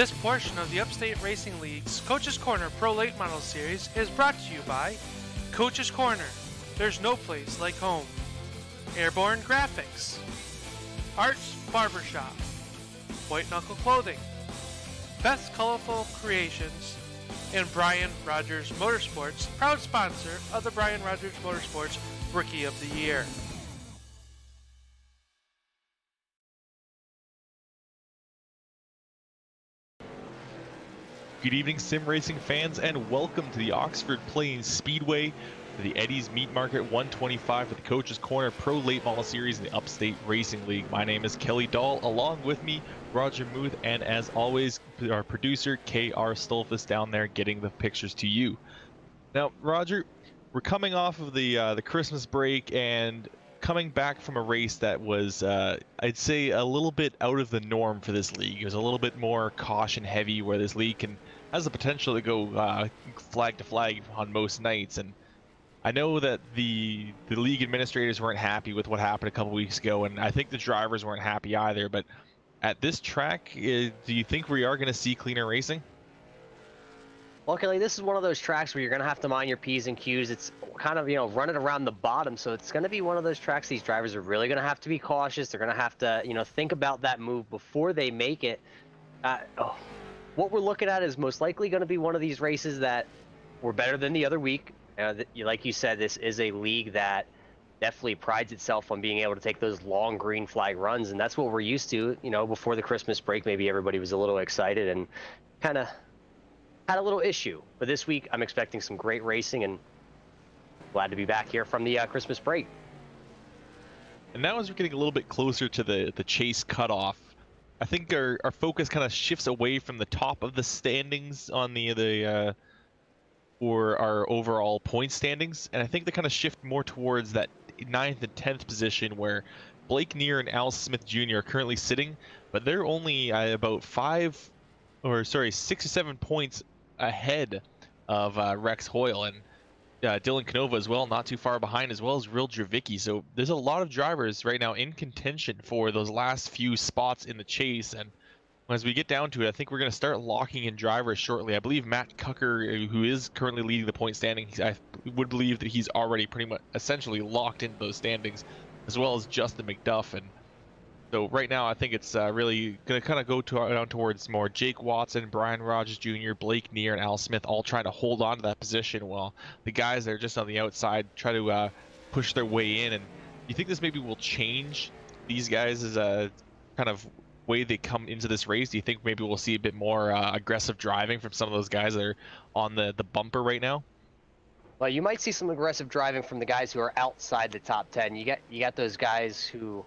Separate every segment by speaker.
Speaker 1: This portion of the Upstate Racing League's Coach's Corner Pro Late Model Series is brought to you by Coach's Corner. There's no place like home. Airborne Graphics, Arts Barbershop, White Knuckle Clothing, Best Colorful Creations, and Brian Rogers Motorsports, proud sponsor of the Brian Rogers Motorsports Rookie of the Year.
Speaker 2: Good evening, sim racing fans, and welcome to the Oxford Plains Speedway for the Eddie's Meat Market 125 for the Coach's Corner Pro Late Model Series in the Upstate Racing League. My name is Kelly Dahl, along with me, Roger Muth, and as always, our producer, K.R. Stolfus, down there getting the pictures to you. Now, Roger, we're coming off of the Christmas break and coming back from a race that was, I'd say, a little bit out of the norm for this league. It was a little bit more caution heavy, where this league has the potential to go flag to flag on most nights. And I know that the league administrators weren't happy with what happened a couple weeks ago, and I think the drivers weren't happy either. But at this track, do you think we are going to see cleaner racing?
Speaker 3: Well, Kelly, this is one of those tracks where you're going to have to mind your P's and Q's. It's kind of, running around the bottom, so it's going to be one of those tracks these drivers are really going to have to be cautious. They're going to have to, think about that move before they make it. What we're looking at is most likely going to be one of these races that were better than the other week. Like you said, this is a league that definitely prides itself on being able to take those long green flag runs, and that's what we're used to. Before the Christmas break, maybe everybody was a little excited and kind of had a little issue. But this week, I'm expecting some great racing, and glad to be back here from the Christmas break.
Speaker 2: And now as we're getting a little bit closer to the chase cutoff, I think our focus kind of shifts away from the top of the standings on or our overall point standings, and I think they kind of shift more towards that 9th and 10th position where Blake Neer and Al Smith Jr. are currently sitting, but they're only about 6 or 7 points ahead of Rex Hoyle and Dylan Canova as well, not too far behind, as well as Real Dravicki. So there's a lot of drivers right now in contention for those last few spots in the chase, and as we get down to it, I think we're going to start locking in drivers shortly. I believe Matt Kocher, who is currently leading the point standings, I would believe that he's already pretty much essentially locked into those standings, as well as Justin McDuff. And so right now, I think it's really going to kind of go down towards more Jake Watson, Brian Rogers Jr., Blake Neer, and Al Smith all trying to hold on to that position, while the guys that are just on the outside try to push their way in. And you think this maybe will change these guys as a kind of way they come into this race? Do you think maybe we'll see a bit more aggressive driving from some of those guys that are on the bumper right now?
Speaker 3: Well, you might see some aggressive driving from the guys who are outside the top 10. You got those guys who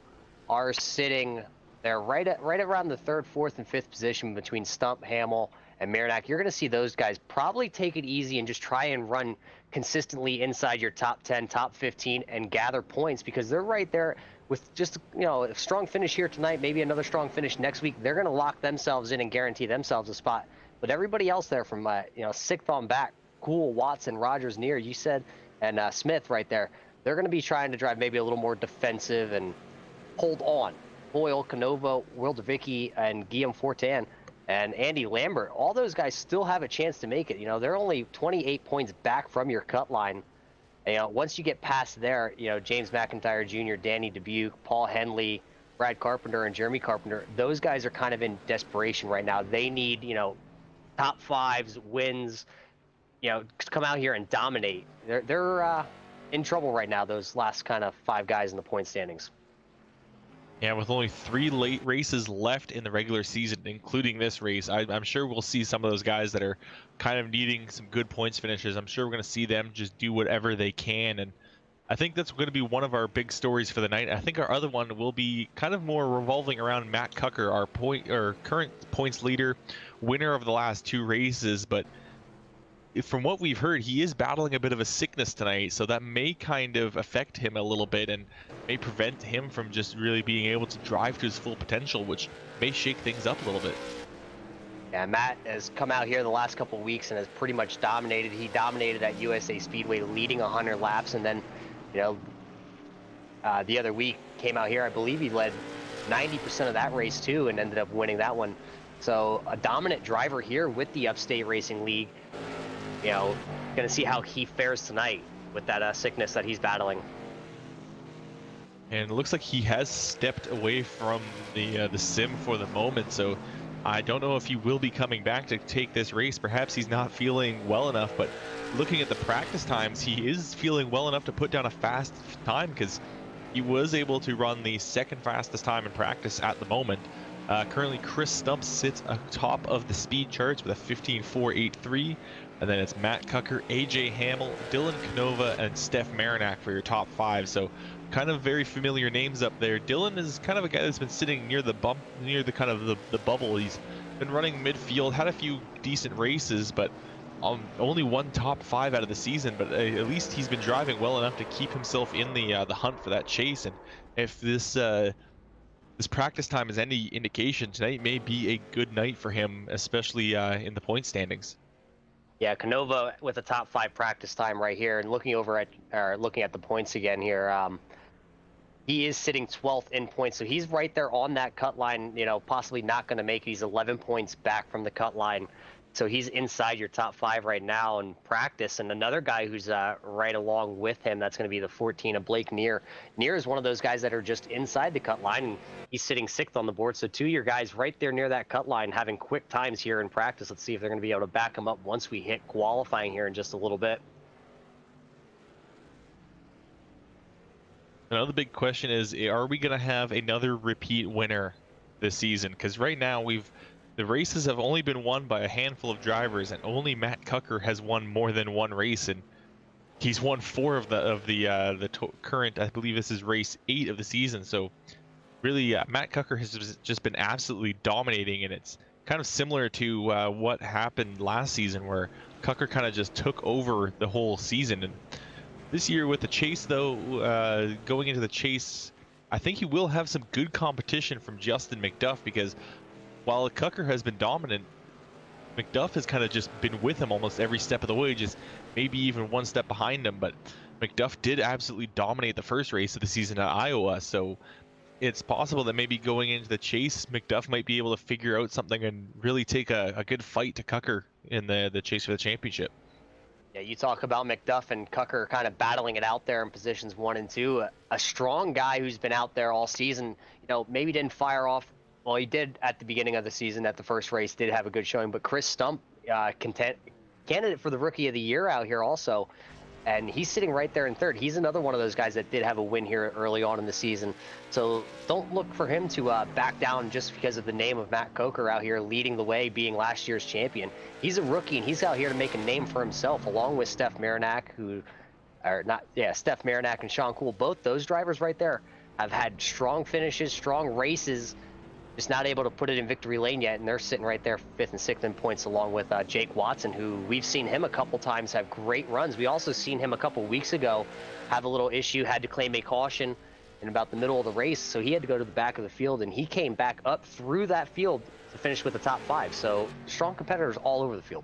Speaker 3: are sitting there right around the 3rd, 4th, and 5th position between Stump, Hamill, and Marinac. You're going to see those guys probably take it easy and just try and run consistently inside your top 10, top 15, and gather points, because they're right there with just a strong finish here tonight, maybe another strong finish next week. They're going to lock themselves in and guarantee themselves a spot. But everybody else there from 6th on back, Cool, Watson, Rogers, Neer, you said, and Smith right there, they're going to be trying to drive maybe a little more defensive and hold on. Hoyle, Canova, Will Dravicki, and Guillaume Fortin, and Andy Lambert, all those guys still have a chance to make it. They're only 28 points back from your cut line. Once you get past there, James McIntyre Jr., Danny Dubuque, Paul Henley, Brad Carpenter, and Jeremy Carpenter, those guys are kind of in desperation right now. They need, top 5s, wins, to come out here and dominate. They're in trouble right now, those last kind of 5 guys in the point standings.
Speaker 2: Yeah, with only 3 late races left in the regular season, including this race, I'm sure we'll see some of those guys that are kind of needing some good points finishes. I'm sure we're going to see them just do whatever they can, and I think that's going to be one of our big stories for the night. I think our other one will be kind of more revolving around Matt Kocher, our current points leader, winner of the last 2 races, but from what we've heard, he is battling a bit of a sickness tonight, so that may kind of affect him a little bit and may prevent him from just really being able to drive to his full potential, which may shake things up a little bit.
Speaker 3: Yeah, Matt has come out here the last couple of weeks and has pretty much dominated. He dominated at USA Speedway, leading 100 laps, and then, the other week came out here. I believe he led 90% of that race too, and ended up winning that one. So a dominant driver here with the Upstate Racing League. You know, going to see how he fares tonight with that sickness that he's battling.
Speaker 2: And it looks like he has stepped away from the sim for the moment, so I don't know if he will be coming back to take this race. Perhaps he's not feeling well enough, but looking at the practice times, he is feeling well enough to put down a fast time, because he was able to run the second fastest time in practice at the moment. Currently, Chris Stump sits atop of the speed charts with a 15.483, and then it's Matt Kocher, AJ Hamill, Dylan Canova, and Steph Marinac for your top 5. So kind of very familiar names up there. Dylan is kind of a guy that's been sitting near the bump, near the kind of the bubble. He's been running midfield, had a few decent races, but only one top 5 out of the season. But at least he's been driving well enough to keep himself in the hunt for that chase. And if this practice time is any indication, tonight may be a good night for him, especially in the point standings.
Speaker 3: Yeah, Canova with a top 5 practice time right here, and looking at the points again here. He is sitting 12th in points, so he's right there on that cut line. You know, possibly not going to make it. He's 11 points back from the cut line, so he's inside your top 5 right now in practice. And another guy who's right along with him, that's going to be the 14 of Blake Neer. Neer is one of those guys that are just inside the cut line, and he's sitting 6th on the board. So 2 of your guys right there near that cut line having quick times here in practice. Let's see if they're going to be able to back him up once we hit qualifying here in just a little bit.
Speaker 2: Another big question is, are we going to have another repeat winner this season? Because right now the races have only been won by a handful of drivers, and only Matt Kocher has won more than one race, and he's won 4 of the current, I believe this is race 8 of the season. So really, Matt Kocher has just been absolutely dominating, and it's kind of similar to what happened last season, where Kocher kind of just took over the whole season. And this year with the chase, though, going into the chase, I think he will have some good competition from Justin McDuff, because while Kocher has been dominant, McDuff has kind of just been with him almost every step of the way, just maybe even one step behind him. But McDuff did absolutely dominate the first race of the season at Iowa, so it's possible that maybe going into the chase, McDuff might be able to figure out something and really take a good fight to Kocher in the chase for the championship.
Speaker 3: Yeah, you talk about McDuff and Kocher kind of battling it out there in positions 1 and 2. A strong guy who's been out there all season. You know, maybe didn't fire off. Well, he did at the beginning of the season. At the first race, did have a good showing. But Chris Stump, candidate for the Rookie of the Year out here also. And he's sitting right there in 3rd. He's another one of those guys that did have a win here early on in the season. So don't look for him to back down just because of the name of Matt Kocher out here leading the way, being last year's champion. He's a rookie, and he's out here to make a name for himself, along with Steph Marinac, Steph Marinac and Sean Cool. Both those drivers right there have had strong finishes, strong races, just not able to put it in victory lane yet, and they're sitting right there 5th and 6th in points, along with Jake Watson, who we've seen him a couple times have great runs. We also seen him a couple weeks ago have a little issue, had to claim a caution in about the middle of the race, so he had to go to the back of the field, and he came back up through that field to finish with the top 5. So strong competitors all over the field.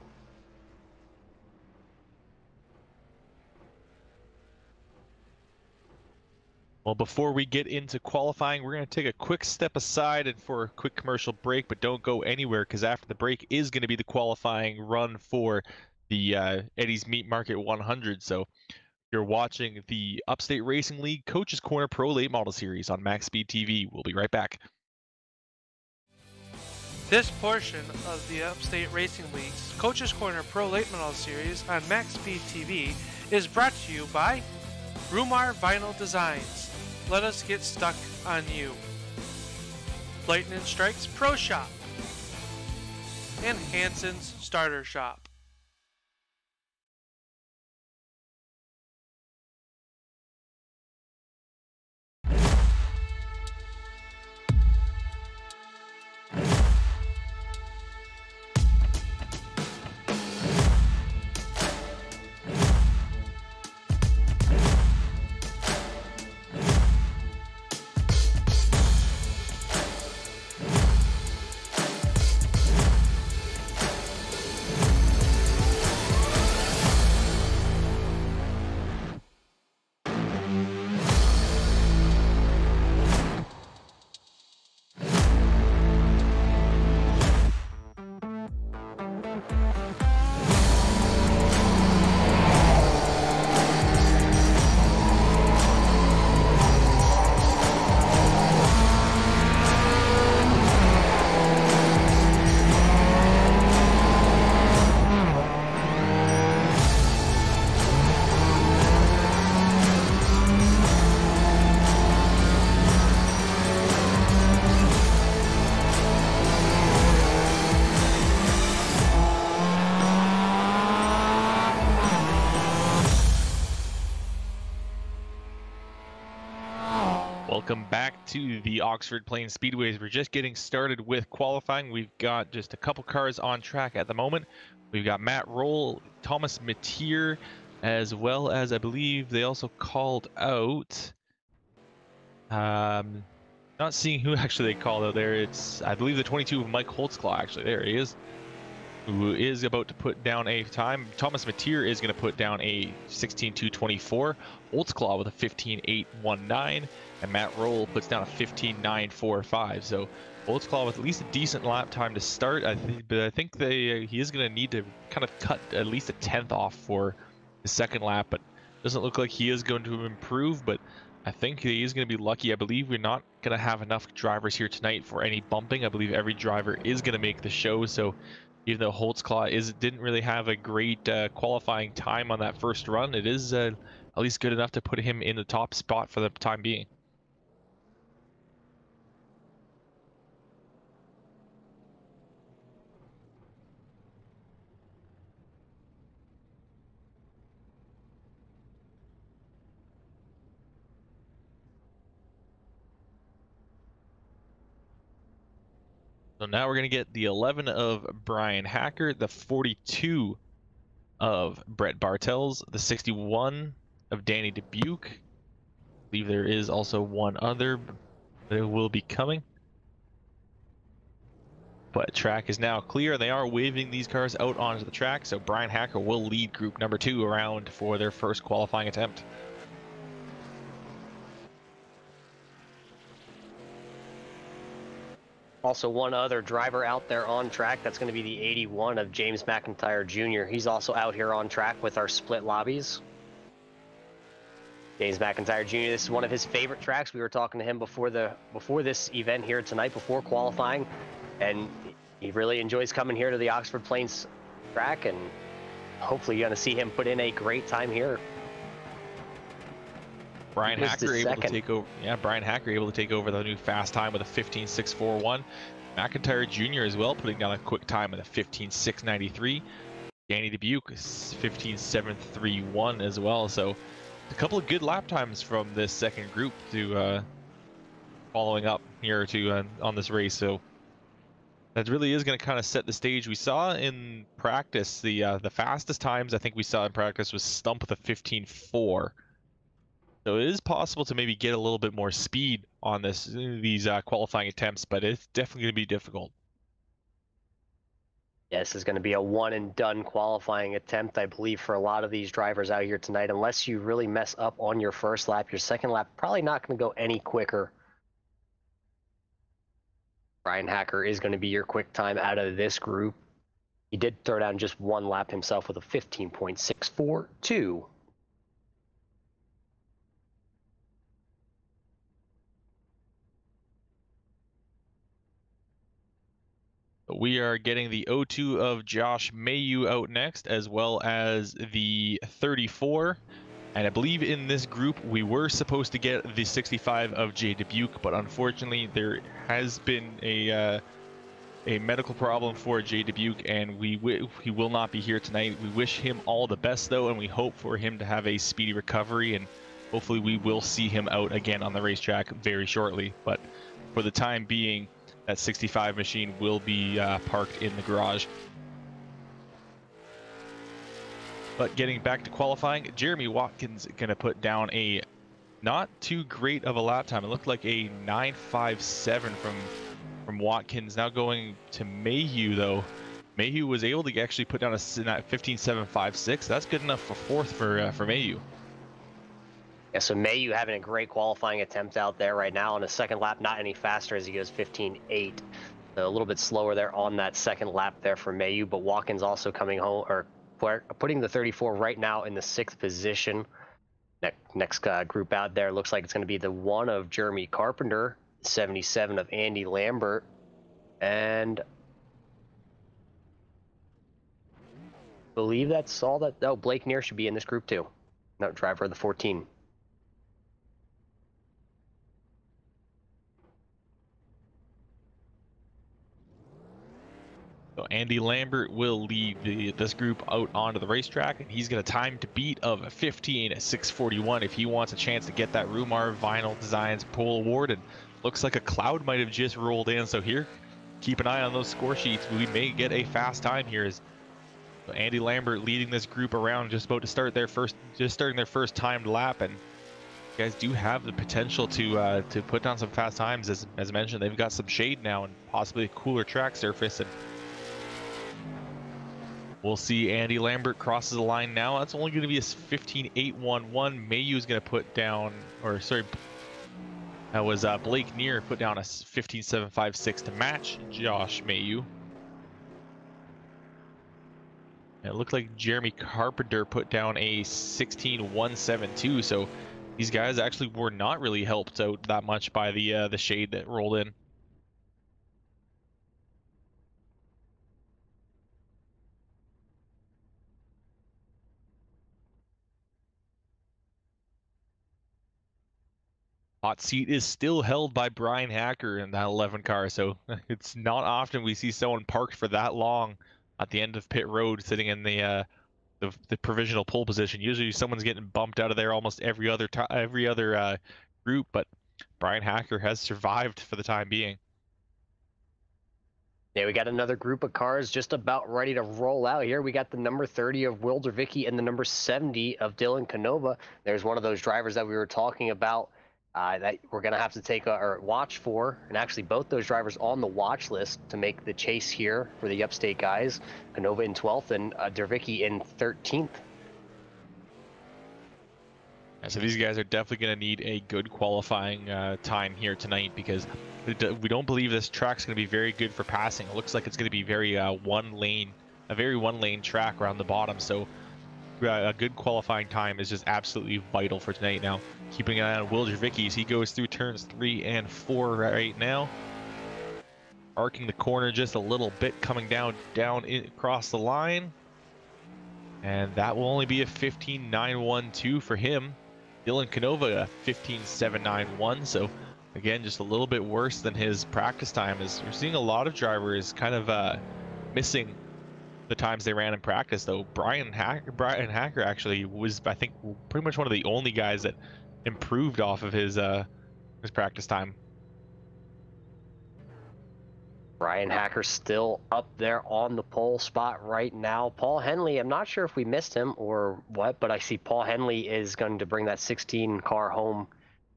Speaker 2: Well, before we get into qualifying, we're going to take a quick step aside and for a quick commercial break, but don't go anywhere, because after the break is going to be the qualifying run for the Eddie's Meat Market 100. So you're watching the Upstate Racing League Coach's Corner Pro Late Model Series on MaxSpeedTV. We'll be right back.
Speaker 1: This portion of the Upstate Racing League's Coach's Corner Pro Late Model Series on MaxSpeedTV is brought to you by Rumar Vinyl Designs. Let us get stuck on you. Lightning Strikes Pro Shop and Hanson's Starter Shop.
Speaker 2: Welcome back to the Oxford Plains Speedways. We're just getting started with qualifying. We've got just a couple cars on track at the moment. We've got Matt Roll, Thomas Mateer, as well as I believe they also called out. Not seeing who actually they called out there. It's, I believe, the 22 of Mike Holtzclaw, actually. There he is, who is about to put down a time. Thomas Mateer is going to put down a 16.224. Holtzclaw with a 15.819. And Matt Roll puts down a 15.945. So Holtzclaw with at least a decent lap time to start. But I think he is going to need to kind of cut at least a 10th off for the second lap. But doesn't look like he is going to improve. But I think he is going to be lucky. I believe we're not going to have enough drivers here tonight for any bumping. I believe every driver is going to make the show. So even though Holtzclaw didn't really have a great qualifying time on that first run, it is at least good enough to put him in the top spot for the time being. So now we're going to get the 11 of Brian Hacker, the 42 of Brett Bartels, the 61 of Danny Dubuque. I believe there is also one other, but it will be coming. But track is now clear. They are waving these cars out onto the track, so Brian Hacker will lead group number 2 around for their first qualifying attempt.
Speaker 3: Also, one other driver out there on track, that's going to be the 81 of James McIntyre Jr. He's also out here on track with our split lobbies. James McIntyre Jr., this is one of his favorite tracks. We were talking to him before this event here tonight, before qualifying, and he really enjoys coming here to the Oxford Plains track, and hopefully you're going to see him put in a great time here.
Speaker 2: Brian Hacker able to take over. Yeah, Brian Hacker able to take over the new fast time with a 15.641. McIntyre Jr. as well, putting down a quick time with a 15.693. Danny Dubuque 15.731 as well. So a couple of good lap times from this second group to following up here to on this race. So that really is going to kind of set the stage. We saw in practice the fastest times I think we saw in practice was Stump with a 15.4. So it is possible to maybe get a little bit more speed on these qualifying attempts, but it's definitely going to be difficult.
Speaker 3: Yeah, this is going to be a one and done qualifying attempt, I believe, for a lot of these drivers out here tonight. Unless you really mess up on your first lap, your second lap probably not going to go any quicker. Brian Hacker is going to be your quick time out of this group. He did throw down just one lap himself with a 15.642.
Speaker 2: We are getting the 02 of Josh Mayu out next, as well as the 34. And I believe in this group, we were supposed to get the 65 of Jay Dubuque, but unfortunately there has been a medical problem for Jay Dubuque, and he will not be here tonight. We wish him all the best, though, and we hope for him to have a speedy recovery, and hopefully we will see him out again on the racetrack very shortly. But for the time being, that 65 machine will be parked in the garage. But getting back to qualifying, Jeremy Watkins going to put down a not too great of a lap time. It looked like a 9.57 from Watkins. Now going to Mayhew, though. Mayhew was able to actually put down a 15.756. That's good enough for fourth for Mayhew.
Speaker 3: Yeah, so Mayhew having a great qualifying attempt out there right now on his second lap, not any faster as he goes 15.8. So a little bit slower there on that second lap there for Mayhew, but Watkins also coming home, or putting the 34 right now in the 6th position. Next group out there looks like it's going to be the 1 of Jeremy Carpenter, 77 of Andy Lambert, and I believe that's all that. Oh, Blake Neer should be in this group too. No, driver of the 14.
Speaker 2: So Andy Lambert will lead this group out onto the racetrack, and he's going to time to beat of a 15 at 6:41 if he wants a chance to get that Rumar Vinyl Designs pole award. And looks like a cloud might have just rolled in, so here, keep an eye on those score sheets. We may get a fast time here as Andy Lambert leading this group around, just about to start their starting their first timed lap, and you guys do have the potential to put down some fast times. As mentioned, they've got some shade now and possibly a cooler track surface, and we'll see Andy Lambert crosses the line now. That's only going to be a 15.811. Mayu is going to put down, or sorry, that was Blake Neer put down a 15.756 to match Josh Mayu. It looked like Jeremy Carpenter put down a 16.172, so these guys actually were not really helped out that much by the shade that rolled in. Hot seat is still held by Brian Hacker in that 11 car, so it's not often we see someone parked for that long at the end of pit road sitting in the provisional pole position. Usually someone's getting bumped out of there almost every other group, but Brian Hacker has survived for the time being.
Speaker 3: Yeah, we got another group of cars just about ready to roll out here. We got the number 30 of Wilder Vicky and the number 70 of Dylan Canova. There's one of those drivers that we were talking about that we're going to have to take or watch for, and actually both those drivers on the watch list to make the chase here for the upstate guys. Canova in 12th and Dervicki in 13th.
Speaker 2: So these guys are definitely going to need a good qualifying time here tonight, because we don't believe this track's going to be very good for passing. It looks like it's going to be very one lane track around the bottom. So a good qualifying time is just absolutely vital for tonight. Now, keeping an eye on Wilder Vicky as he goes through turns 3 and 4 right now. Arcing the corner just a little bit, coming down across the line. And that will only be a 15.912 for him. Dylan Canova, a 15.791. So, again, just a little bit worse than his practice time. As we're seeing a lot of drivers kind of missing the times they ran in practice, though. Brian Hacker actually was, I think, pretty much one of the only guys that improved off of his practice time.
Speaker 3: Brian Hacker still up there on the pole spot right now. Paul Henley, I'm not sure if we missed him or what, but I see Paul Henley is going to bring that 16 car home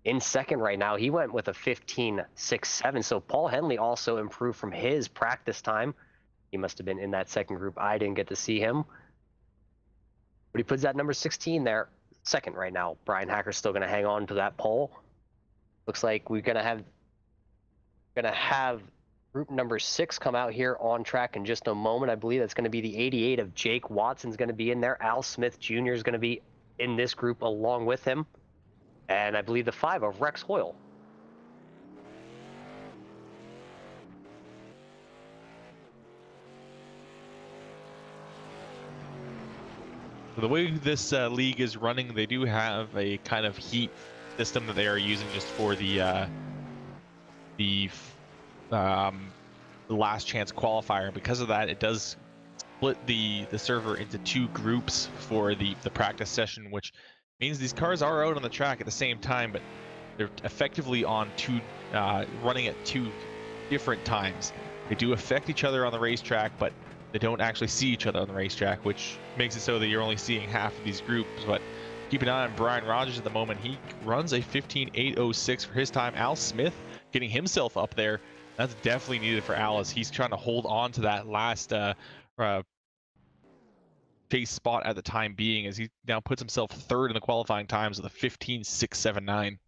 Speaker 3: in second right now. He went with a 15.67, so Paul Henley also improved from his practice time. He must have been in that second group. I didn't get to see him. But he puts that number 16 there, second right now. Brian Hacker's still going to hang on to that pole. Looks like we're going to have group number 6 come out here on track in just a moment. I believe that's going to be the 88 of Jake Watson's going to be in there. Al Smith Jr. is going to be in this group along with him. And I believe the 5 of Rex Hoyle.
Speaker 2: The way this league is running, they do have a kind of heat system that they are using just for the last chance qualifier. And because of that, it does split the server into 2 groups for the practice session, which means these cars are out on the track at the same time, but they're effectively on running at 2 different times. They do affect each other on the racetrack, but they don't actually see each other on the racetrack, which makes it so that you're only seeing half of these groups. But keep an eye on Brian Rogers at the moment. He runs a 15.806 for his time. Al Smith getting himself up there. That's definitely needed for Al as he's trying to hold on to that last chase spot at the time being, as he now puts himself 3rd in the qualifying times with a 15.679.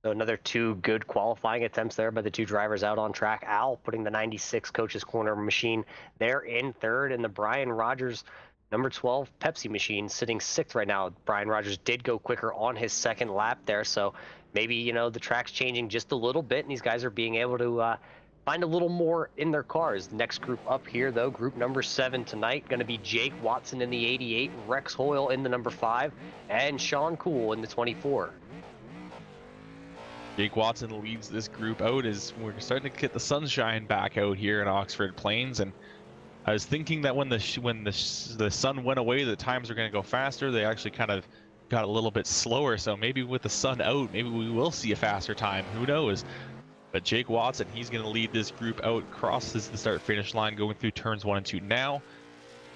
Speaker 3: So another 2 good qualifying attempts there by the 2 drivers out on track. Al putting the 96 Coach's Corner machine there in 3rd, and the Brian Rogers number 12 Pepsi machine sitting 6th right now. Brian Rogers did go quicker on his second lap there, so maybe, you know, the track's changing just a little bit, and these guys are being able to find a little more in their cars. Next group up here, though, group number 7 tonight, going to be Jake Watson in the 88, Rex Hoyle in the number 5, and Sean Cool in the 24.
Speaker 2: Jake Watson leads this group out as we're starting to get the sunshine back out here in Oxford Plains, and I was thinking that when the sun went away, the times were going to go faster. They actually kind of got a little bit slower, so maybe with the sun out, maybe we will see a faster time. Who knows? But Jake Watson, he's going to lead this group out, crosses the start-finish line, going through turns 1 and 2 now.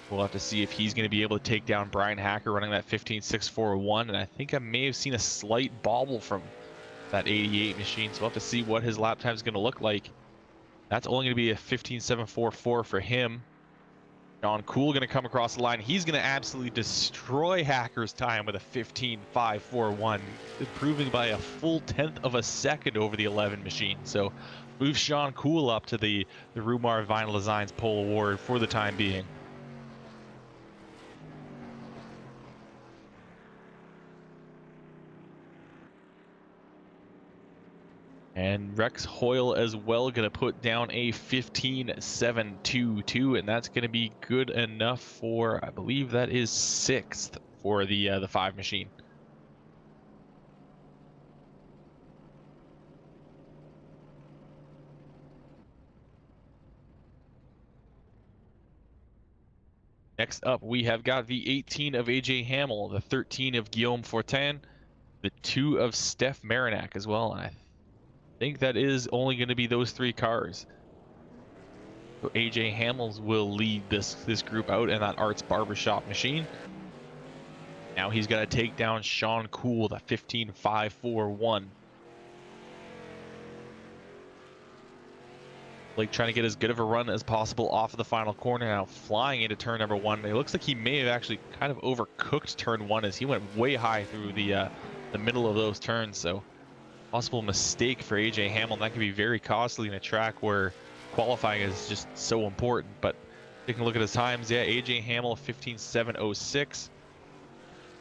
Speaker 2: We'll have to see if he's going to be able to take down Brian Hacker running that 15.641, and I think I may have seen a slight bobble from that 88 machine, so we'll have to see what his lap time is going to look like. That's only going to be a 15.744 for him. Sean Cool going to come across the line. He's going to absolutely destroy Hacker's time with a 15.541, improving by a full 1/10 of a second over the 11 machine. So move Sean Cool up to the Rumar Vinyl Designs pole award for the time being. And Rex Hoyle as well going to put down a 15.722, and that's going to be good enough for, I believe that is 6th for the 5 machine. Next up, we have got the 18 of AJ Hamill, the 13 of Guillaume Fortin, the 2 of Steph Marinac as well, and I think that is only going to be those 3 cars. So AJ Hamels will lead this group out in that Arts Barbershop machine. Now he's got to take down Sean Cool, the 15.541. Blake trying to get as good of a run as possible off of the final corner, now flying into turn number 1. It looks like he may have actually kind of overcooked turn 1 as he went way high through the middle of those turns. So possible mistake for AJ Hamill. That could be very costly in a track where qualifying is just so important. But taking a look at his times, yeah, AJ Hamill 15.706,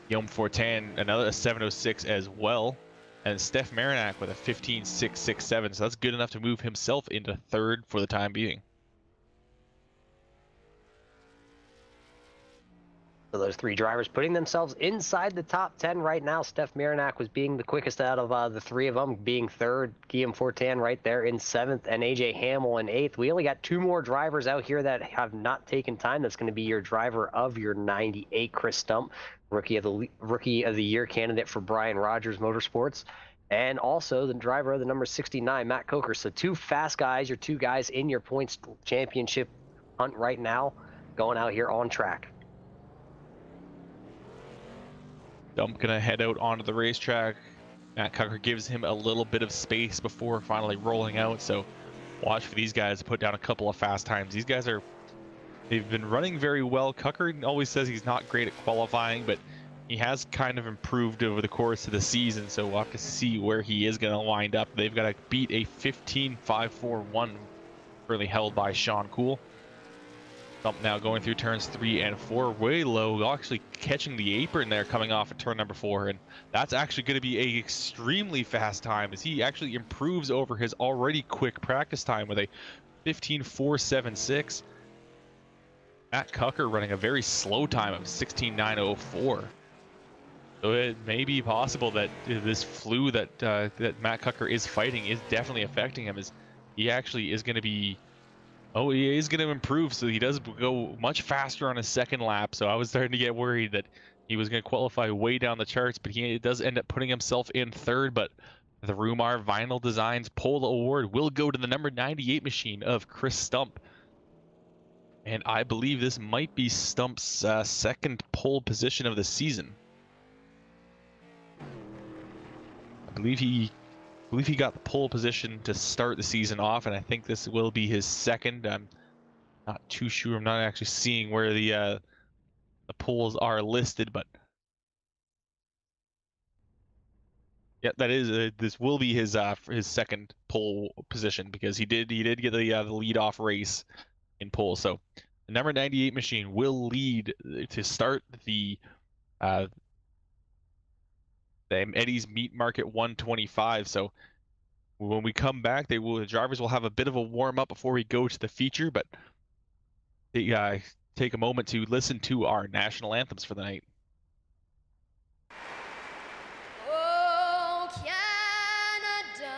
Speaker 2: Guillaume Fortin another 706 as well, and Steph Marinac with a 15.667. So that's good enough to move himself into 3rd for the time being.
Speaker 3: So those 3 drivers putting themselves inside the top 10 right now. Steph Marinac was being the quickest out of the 3 of them, being 3rd. Guillaume Fortin right there in 7th, and AJ Hamill in 8th. We only got 2 more drivers out here that have not taken time. That's going to be your driver of your 98, Chris Stump, rookie of the year candidate for Brian Rogers Motorsports, and also the driver of the number 69, Matt Kocher. So 2 fast guys, your 2 guys in your points championship hunt right now, going out here on track.
Speaker 2: Dump gonna head out onto the racetrack. Matt Kocher gives him a little bit of space before finally rolling out, so watch for these guys to put down a couple of fast times. These guys they've been running very well. Kocher always says he's not great at qualifying, but he has kind of improved over the course of the season, so we'll have to see where he is gonna wind up. They've got to beat a 15.541 currently held by Sean Cool. Dump now going through turns 3 and 4, way low, actually catching the apron there coming off of turn number 4, and that's actually going to be a extremely fast time as he actually improves over his already quick practice time with a 15.476. Matt Kocher running a very slow time of 16.904. So it may be possible that this flu that that Matt Kocher is fighting is definitely affecting him, as he actually is going to be he is going to improve, so he does go much faster on his 2nd lap. So I was starting to get worried that he was going to qualify way down the charts, but he does end up putting himself in 3rd. But the Rumar Vinyl Designs pole award will go to the number 98 machine of Chris Stump. And I believe this might be Stump's 2nd pole position of the season. I believe he got the pole position to start the season off, and I think this will be his 2nd. I'm not too sure. I'm not actually seeing where the poles are listed, but yeah, that is this will be his 2nd pole position, because he did get the lead off race in pole. So the number 98 machine will lead to start the Eddie's Meat Market 125. So when we come back, the drivers will have a bit of a warm up before we go to the feature, but they take a moment to listen to our national anthems for the night.
Speaker 4: Oh, Canada,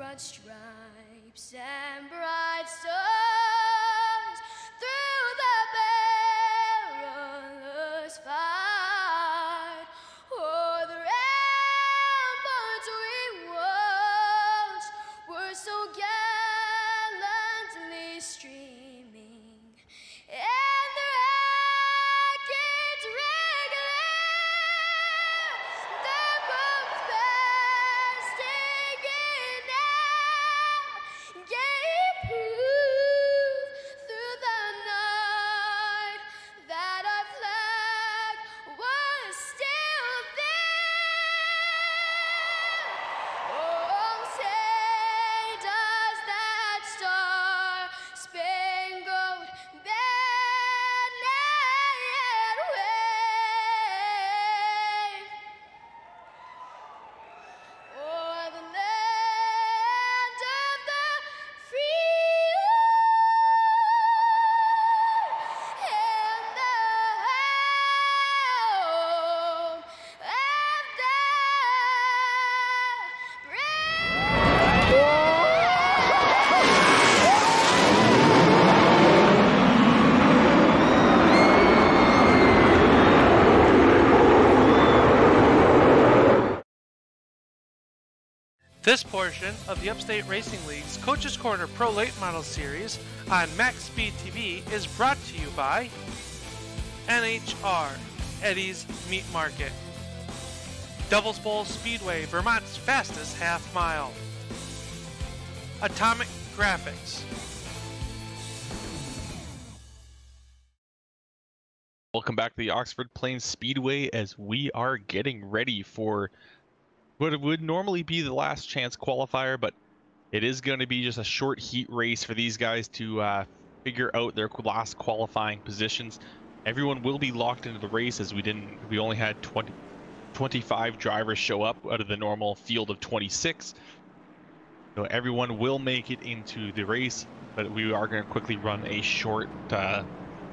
Speaker 4: broad stripes and bright stars through the perilous fight. O'er the ramparts we watched were so gallantly streaming, and the rackets regular, the boats bursting in out, gave proof through the night that our flag was still there. Oh, say does that star-spangled banner yet wave o'er the land of the free and the home of the
Speaker 1: This portion of the Upstate Racing League's Coach's Corner Pro Late Model Series on MaxSpeedTV is brought to you by NHR, Eddie's Meat Market, Devil's Bowl Speedway, Vermont's fastest half mile, Atomic Graphics.
Speaker 2: Welcome back to the Oxford Plains Speedway as we are getting ready for what would normally be the last chance qualifier, but it is going to be just a short heat race for these guys to figure out their last qualifying positions. Everyone will be locked into the race as we only had 25 drivers show up out of the normal field of 26. So everyone will make it into the race, but we are going to quickly run a short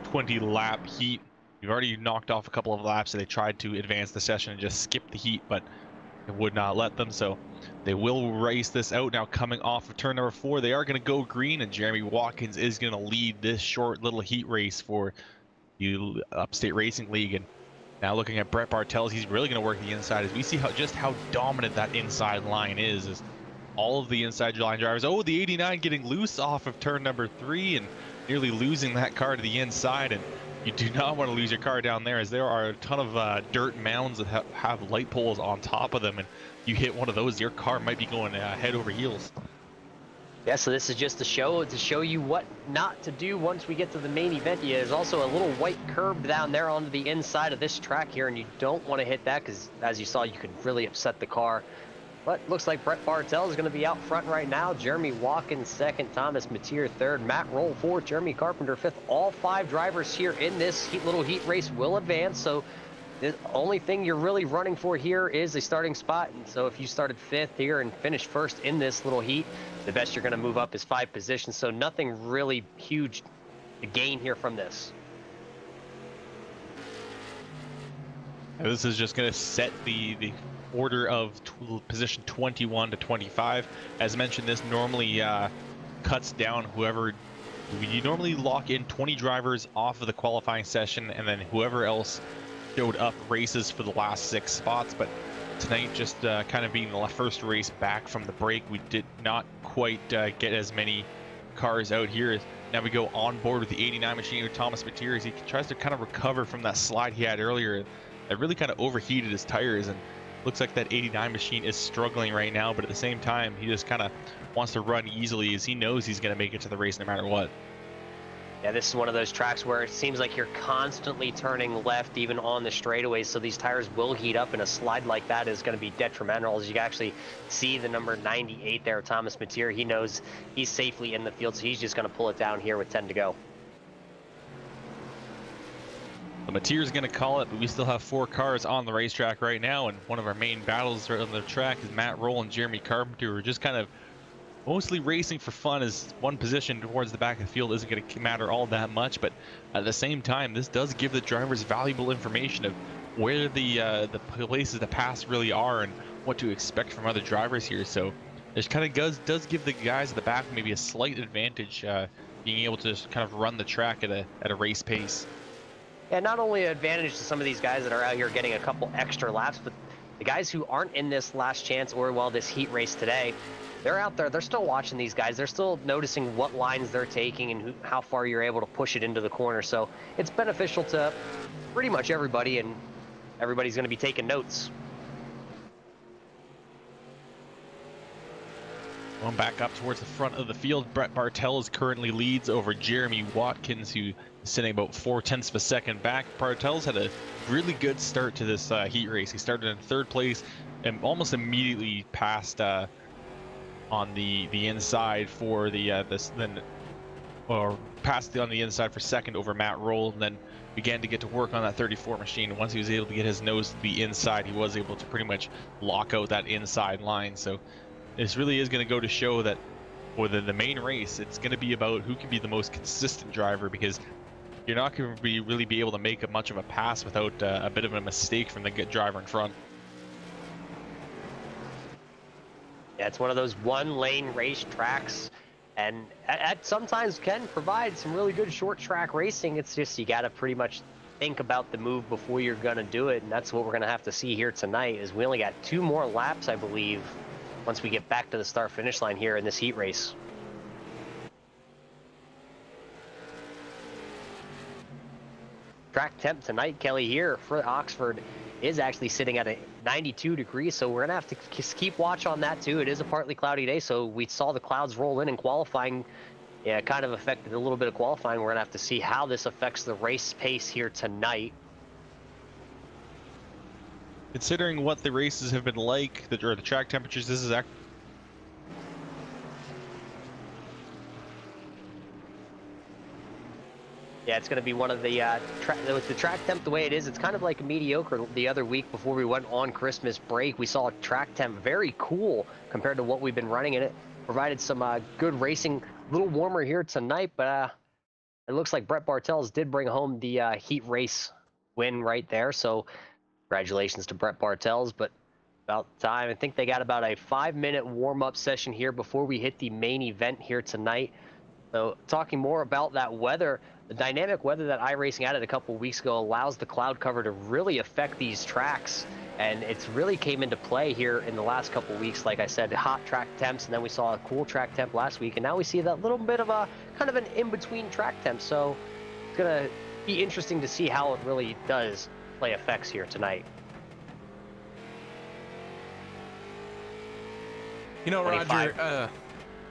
Speaker 2: 20 lap heat. We've already knocked off a couple of laps, so they tried to advance the session and just skip the heat, but it would not let them, so they will race this out. Now coming off of turn number 4, they are going to go green, and Jeremy Watkins is going to lead this short little heat race for the Upstate Racing League. And now looking at Brett Bartels, he's really going to work the inside as we see just how dominant that inside line is. As all of the inside line drivers, oh, the 89 getting loose off of turn number 3 and nearly losing that car to the inside. And you do not want to lose your car down there, as there are a ton of dirt mounds that have light poles on top of them, and you hit one of those, your car might be going head over heels.
Speaker 3: Yeah, so this is just to show you what not to do once we get to the main event. Yeah, there's also a little white curb down there onto the inside of this track here, and you don't want to hit that because, as you saw, you could really upset the car. But looks like Brett Bartel is going to be out front right now. Jeremy Watkins second, Thomas Mateer third, Matt Roll fourth, Jeremy Carpenter fifth. All 5 drivers here in this little heat race will advance. So the only thing you're really running for here is a starting spot. And so if you started 5th here and finished 1st in this little heat, the best you're going to move up is 5 positions. So nothing really huge to gain here from this.
Speaker 2: And this is just going to set the order of position 21 to 25. As mentioned, this normally cuts down whoever. You normally lock in 20 drivers off of the qualifying session, and then whoever else showed up races for the last 6 spots. But tonight, just kind of being the first race back from the break, we did not quite get as many cars out here. Now we go on board with the 89 machine with Thomas Mateer as he tries to kind of recover from that slide he had earlier. That really kind of overheated his tires, and looks like that 89 machine is struggling right now, but at the same time, he just kind of wants to run easily as he knows he's going to make it to the race no matter what.
Speaker 3: Yeah, this is one of those tracks where it seems like you're constantly turning left even on the straightaways, so these tires will heat up, and a slide like that is going to be detrimental. As you can actually see the number 98 there, Thomas Mateer, he knows he's safely in the field, so he's just going to pull it down here with 10 to go.
Speaker 2: The Mateer's going to call it, but we still have 4 cars on the racetrack right now, and one of our main battles on the track is Matt Roll and Jeremy Carpenter, who are just kind of mostly racing for fun, as one position towards the back of the field isn't going to matter all that much. But at the same time, this does give the drivers valuable information of where the places to pass really are and what to expect from other drivers here. So It kind of does give the guys at the back maybe a slight advantage, being able to just kind of run the track at a race pace.
Speaker 3: Yeah, not only an advantage to some of these guys that are out here getting a couple extra laps, but the guys who aren't in this last chance or, well, this heat race today, they're out there, they're still watching these guys. They're still noticing what lines they're taking and how far you're able to push it into the corner. So it's beneficial to pretty much everybody, and everybody's going to be taking notes.
Speaker 2: Going back up towards the front of the field, Brett Bartels currently leads over Jeremy Watkins, who is sitting about 0.4 of a second back. Bartels had a really good start to this heat race. He started in third place and almost immediately passed on the inside for passed on the inside for second over Matt Roll, and then began to get to work on that 34 machine. Once he was able to get his nose to the inside, he was able to pretty much lock out that inside line. So this really is going to go to show that for the main race, it's going to be about who can be the most consistent driver, because you're not going to really be able to make much of a pass without a bit of a mistake from the good driver in front.
Speaker 3: Yeah, it's one of those one-lane race tracks, and at sometimes can provide some really good short track racing. It's just you got to pretty much think about the move before you're going to do it, and that's what we're going to have to see here tonight. Is we only got 2 more laps, I believe, once we get back to the start-finish line here in this heat race. Track temp tonight, Kelly, here for Oxford is actually sitting at a 92 degrees, so we're gonna have to just keep watch on that too. It is a partly cloudy day, so we saw the clouds roll in qualifying. Yeah, it kind of affected a little bit of qualifying. We're gonna have to see how this affects the race pace here tonight.
Speaker 2: Considering what the races have been like, or the track temperatures, this is actually
Speaker 3: Yeah, it's going to be one of the with the track temp the way it is. It's kind of like mediocre. The other week before we went on Christmas break, we saw a track temp very cool compared to what we've been running, and it provided some good racing. A little warmer here tonight, but it looks like Brett Bartels did bring home the heat race win right there. So congratulations to Brett Bartels. But about time, I think they got about a 5-minute warm-up session here before we hit the main event here tonight. So talking more about that weather, the dynamic weather that iRacing added a couple weeks ago allows the cloud cover to really affect these tracks, and it's really came into play here in the last couple weeks. Like I said, hot track temps, and then we saw a cool track temp last week, and now we see that little bit of a kind of an in-between track temp. So it's gonna be interesting to see how it really does play effects here tonight.
Speaker 5: You know,
Speaker 3: 25.
Speaker 5: Roger,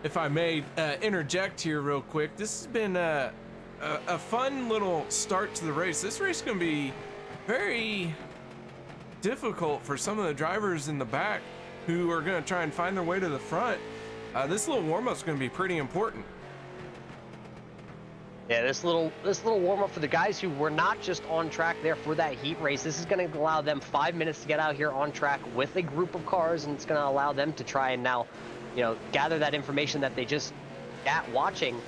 Speaker 5: if I may interject here real quick, this has been a fun little start to the race. This race is going to be very difficult for some of the drivers in the back who are going to try and find their way to the front. This little warm-up is going to be pretty important.
Speaker 3: Yeah, this little warm-up for the guys who were not just on track there for that heat race. This is going to allow them 5 minutes to get out here on track with a group of cars, and it's going to allow them to try and now, you know, gather that information that they just got watching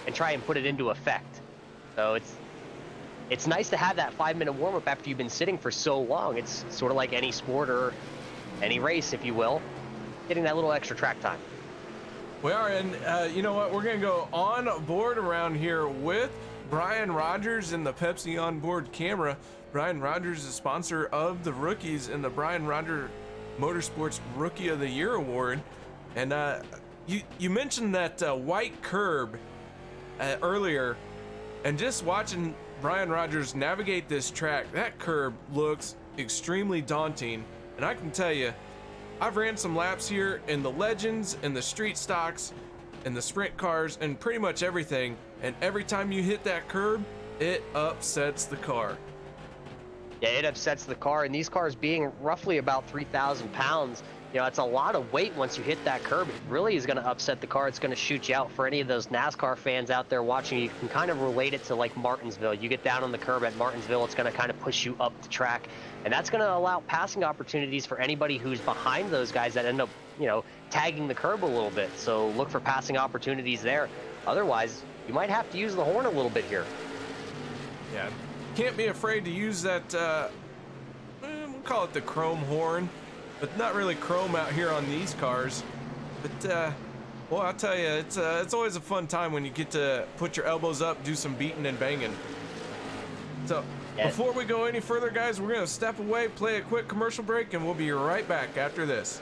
Speaker 3: and try and put it into effect. So it's nice to have that 5-minute warm-up after you've been sitting for so long. It's sort of like any sport or any race, if you will, getting that little extra track time.
Speaker 5: We are, and you know what? We're going to go on board around here with Brian Rogers and the Pepsi onboard camera. Brian Rogers is a sponsor of the rookies in the Brian Rogers Motorsports Rookie of the Year Award. And you mentioned that white curb earlier, and just watching Brian Rogers navigate this track, that curb looks extremely daunting. And I can tell you, I've ran some laps here in the Legends and the street stocks and the sprint cars and pretty much everything, and every time you hit that curb, it upsets the car.
Speaker 3: Yeah, it upsets the car, and these cars being roughly about 3,000 pounds, you know, it's a lot of weight once you hit that curb. It really is going to upset the car. It's going to shoot you out. For any of those NASCAR fans out there watching, you can kind of relate it to like Martinsville. You get down on the curb at Martinsville, it's going to kind of push you up the track, and that's going to allow passing opportunities for anybody who's behind those guys that end up, you know, tagging the curb a little bit. So look for passing opportunities there. Otherwise, you might have to use the horn a little bit here.
Speaker 5: Yeah, can't be afraid to use that, we'll call it the chrome horn, but not really chrome out here on these cars. But well, I'll tell you, it's always a fun time when you get to put your elbows up, do some beating and banging. So before we go any further, guys, we're gonna step away, play a quick commercial break, and we'll be right back after this.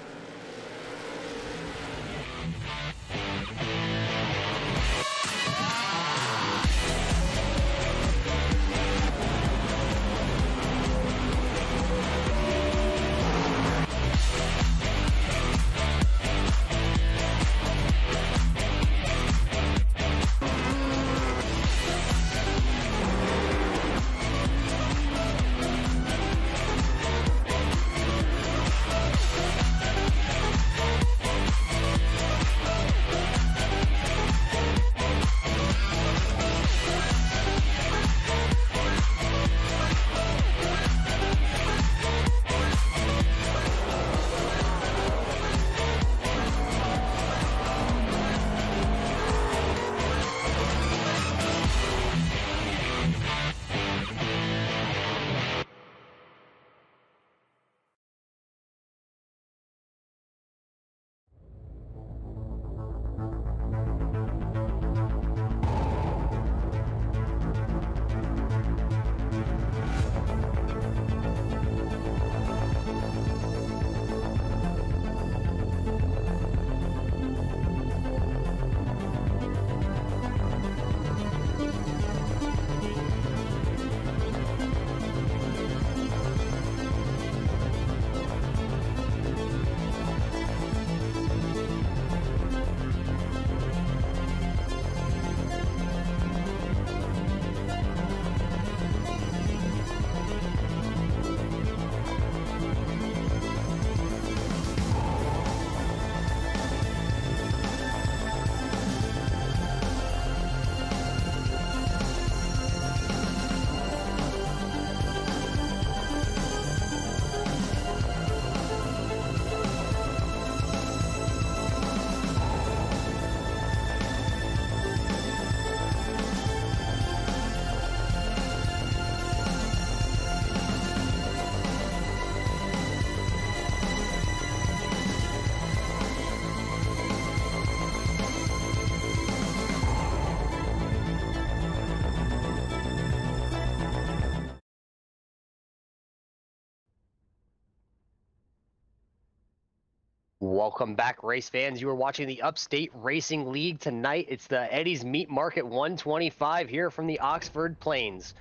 Speaker 3: Welcome back, race fans. You are watching the Upstate Racing League tonight. It's the Eddie's Meat Market 125 here from the Oxford Plains.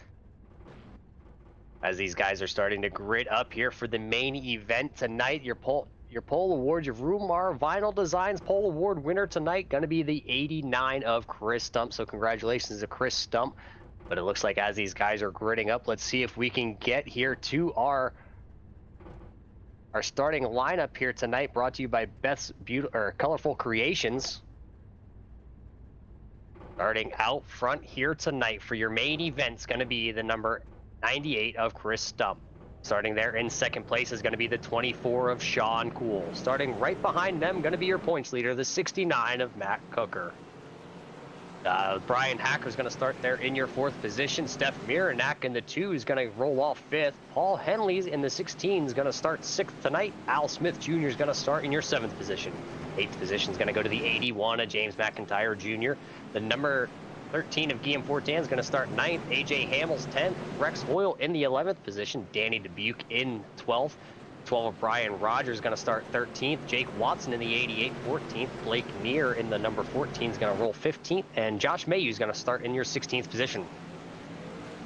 Speaker 3: As these guys are starting to grid up here for the main event tonight, your pole awards, your Rumar Vinyl Designs pole award winner tonight, going to be the 89 of Chris Stump. So congratulations to Chris Stump. But it looks like as these guys are gridding up, let's see if we can get here to our starting lineup here tonight, brought to you by Beth's Colorful Creations. Starting out front here tonight for your main event is going to be the number 98 of Chris Stump. Starting there in second place is going to be the 24 of Sean Cool. Starting right behind them, going to be your points leader, the 69 of Matt Kocher. Brian Hacker's going to start there in your fourth position. Steph Miranak in the 2 is going to roll off fifth. Paul Henley's in the 16 is going to start sixth tonight. Al Smith Jr. is going to start in your seventh position. Eighth position is going to go to the 81 of James McIntyre Jr. The number 13 of Guillaume Fortin is going to start ninth. AJ Hamill's 10th. Rex Hoyle in the 11th position. Danny Dubuque in 12th. 12 of Brian Rogers is going to start 13th. Jake Watson in the 88, 14th. Blake Neer in the number 14 is going to roll 15th. And Josh Mayhew is going to start in your 16th position.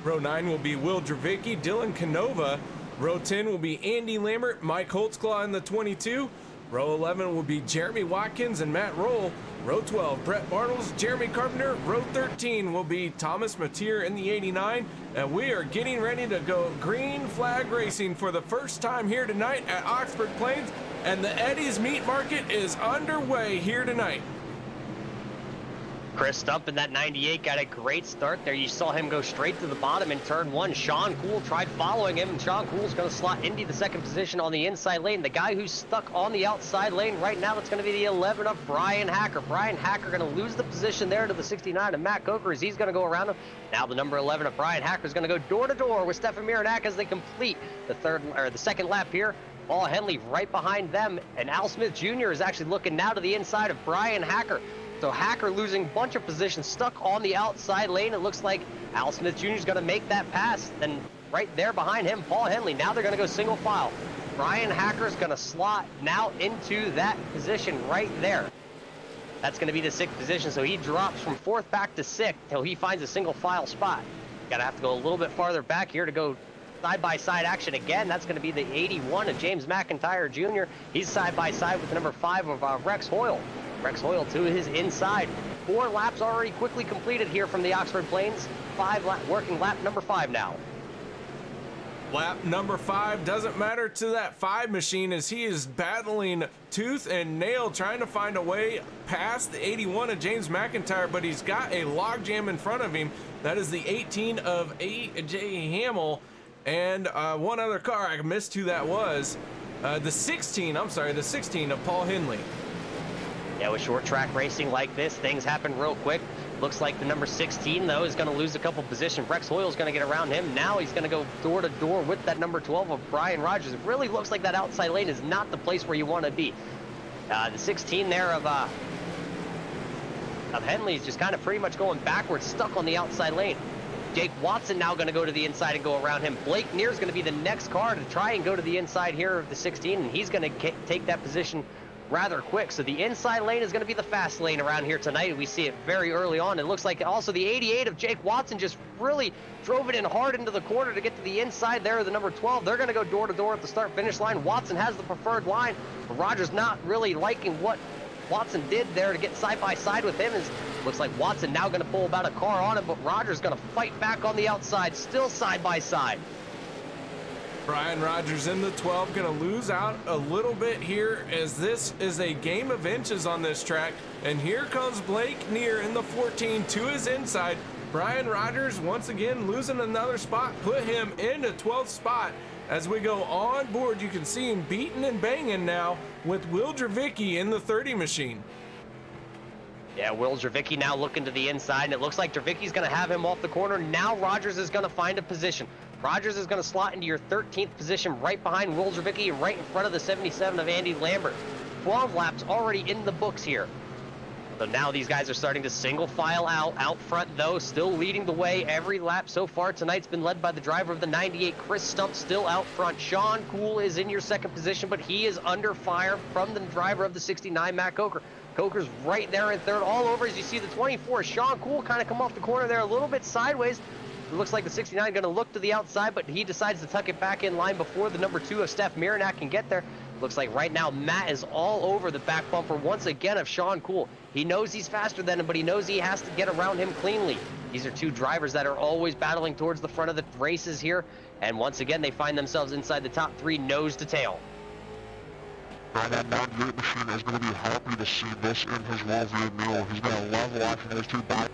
Speaker 5: Row 9 will be Will Dravicki, Dylan Canova. Row 10 will be Andy Lambert, Mike Holtzclaw in the 22. Row 11 will be Jeremy Watkins and Matt Roll. Row 12, Brett Bartles, Jeremy Carpenter. Row 13 will be Thomas Mateer in the 89. And we are getting ready to go green flag racing for the first time here tonight at Oxford Plains. And the Eddie's Meat Market is underway here tonight.
Speaker 3: Chris Stump in that 98 got a great start there. You saw him go straight to the bottom in turn one. Sean Cool tried following him, and Sean Cool's going to slot into the second position on the inside lane. The guy who's stuck on the outside lane right now, that's going to be the 11 of Brian Hacker. Brian Hacker going to lose the position there to the 69 of Matt Kocher as he's going to go around him. Now the number 11 of Brian Hacker is going to go door to door with Stefan Miranak as they complete the second lap here Paul Henley right behind them, and Al Smith Jr. is actually looking now to the inside of Brian Hacker. So Hacker losing a bunch of positions, stuck on the outside lane. It looks like Al Smith Jr. is going to make that pass. Then right there behind him, Paul Henley. Now they're going to go single file. Brian Hacker's going to slot now into that position right there. That's going to be the 6th position, so he drops from 4th back to 6th till he finds a single file spot. Got to have to go a little bit farther back here to go side-by-side action again. That's going to be the 81 of James McIntyre Jr. He's side-by-side with the number 5 of Rex Hoyle. Rex Hoyle to his inside. 4 laps already quickly completed here from the Oxford Plains. Working lap number 5 now.
Speaker 5: Lap number 5 doesn't matter to that 5 machine as he is battling tooth and nail trying to find a way past the 81 of James McIntyre, but he's got a logjam in front of him. That is the 18 of A.J. Hamill and one other car. I missed who that was. The 16 of Paul Henley.
Speaker 3: Yeah, with short track racing like this, things happen real quick. Looks like the number 16, though, is going to lose a couple positions. Rex Hoyle is going to get around him. Now he's going to go door to door with that number 12 of Brian Rogers. It really looks like that outside lane is not the place where you want to be. The 16 there of Henley is just kind of pretty much going backwards, stuck on the outside lane. Jake Watson now going to go to the inside and go around him. Blake Neer is going to be the next car to try and go to the inside here of the 16, and he's going to take that position rather quick. So the inside lane is going to be the fast lane around here tonight. We see it very early on. It looks like also the 88 of Jake Watson just really drove it in hard into the corner to get to the inside there of the number 12. They're going to go door to door at the start finish line. Watson has the preferred line, but Rogers not really liking what Watson did there to get side by side with him. Looks like Watson now going to pull about a car on him, but Rogers going to fight back on the outside, still side by side.
Speaker 5: Brian Rogers in the 12 going to lose out a little bit here as this is a game of inches on this track. And here comes Blake Neer in the 14 to his inside. Brian Rogers once again losing another spot, put him in the 12th spot. As we go on board, you can see him beating and banging now with Will Dravicki in the 30 machine.
Speaker 3: Yeah, Will Dravicki now looking to the inside, and it looks like Dravicki's going to have him off the corner. Now Rogers is going to find a position. Rogers is going to slot into your 13th position right behind Will Dravicki, right in front of the 77 of Andy Lambert. 12 laps already in the books here. So now these guys are starting to single file out front, though, still leading the way every lap so far. Tonight's been led by the driver of the 98, Chris Stump, still out front. Sean Cool is in your 2nd position, but he is under fire from the driver of the 69, Matt Kocher. Kocher's right there in 3rd, all over as you see the 24. Sean Cool kind of come off the corner there a little bit sideways. It looks like the 69 going to look to the outside, but he decides to tuck it back in line before the number 2 of Steph Miranak can get there. Looks like right now Matt is all over the back bumper once again of Sean Cool. He knows he's faster than him, but he knows he has to get around him cleanly. These are 2 drivers that are always battling towards the front of the races here, and once again they find themselves inside the top 3 nose to tail.
Speaker 6: That 98 machine is going to be happy to see this in his rearview mirror. He's going to love watching those 2 back.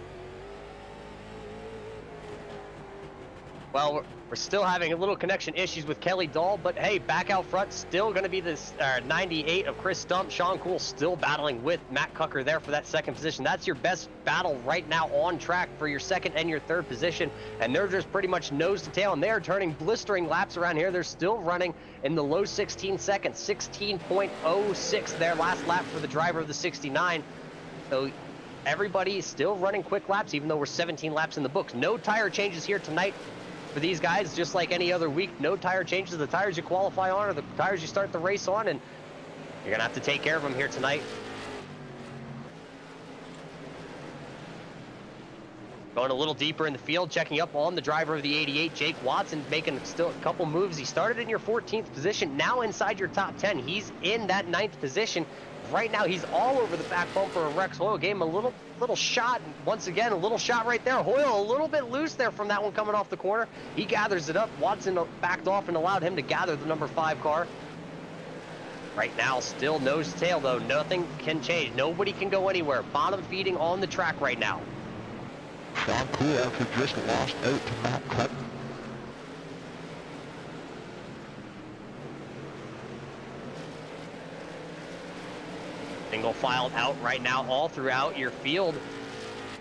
Speaker 3: Well, we're still having a little connection issues with Kelly Dahl, but hey, back out front, still going to be this 98 of Chris Stump. Sean Cool still battling with Matt Kocher there for that 2nd position. That's your best battle right now on track for your 2nd and your 3rd position, and they're just pretty much nose to tail, and they're turning blistering laps around here. They're still running in the low 16 seconds, 16.06 their last lap for the driver of the 69. So everybody is still running quick laps, even though we're 17 laps in the books. No tire changes here tonight for these guys, just like any other week. No tire changes. The tires you qualify on are the tires you start the race on, and you're going to have to take care of them here tonight. Going a little deeper in the field, checking up on the driver of the 88, Jake Watson, making still a couple moves. He started in your 14th position, now inside your top 10. He's in that 9th position. Right now, he's all over the back bumper of Rex Hoyle. Gave him a little shot. Once again, a little shot right there. Hoyle a little bit loose there from that one coming off the corner. He gathers it up. Watson backed off and allowed him to gather the number 5 car. Right now, still nose to tail, though. Nothing can change. Nobody can go anywhere. Bottom feeding on the track right now.
Speaker 6: Sean Cool actually just lost out to Matt Kocher.
Speaker 3: Single filed out right now all throughout your field.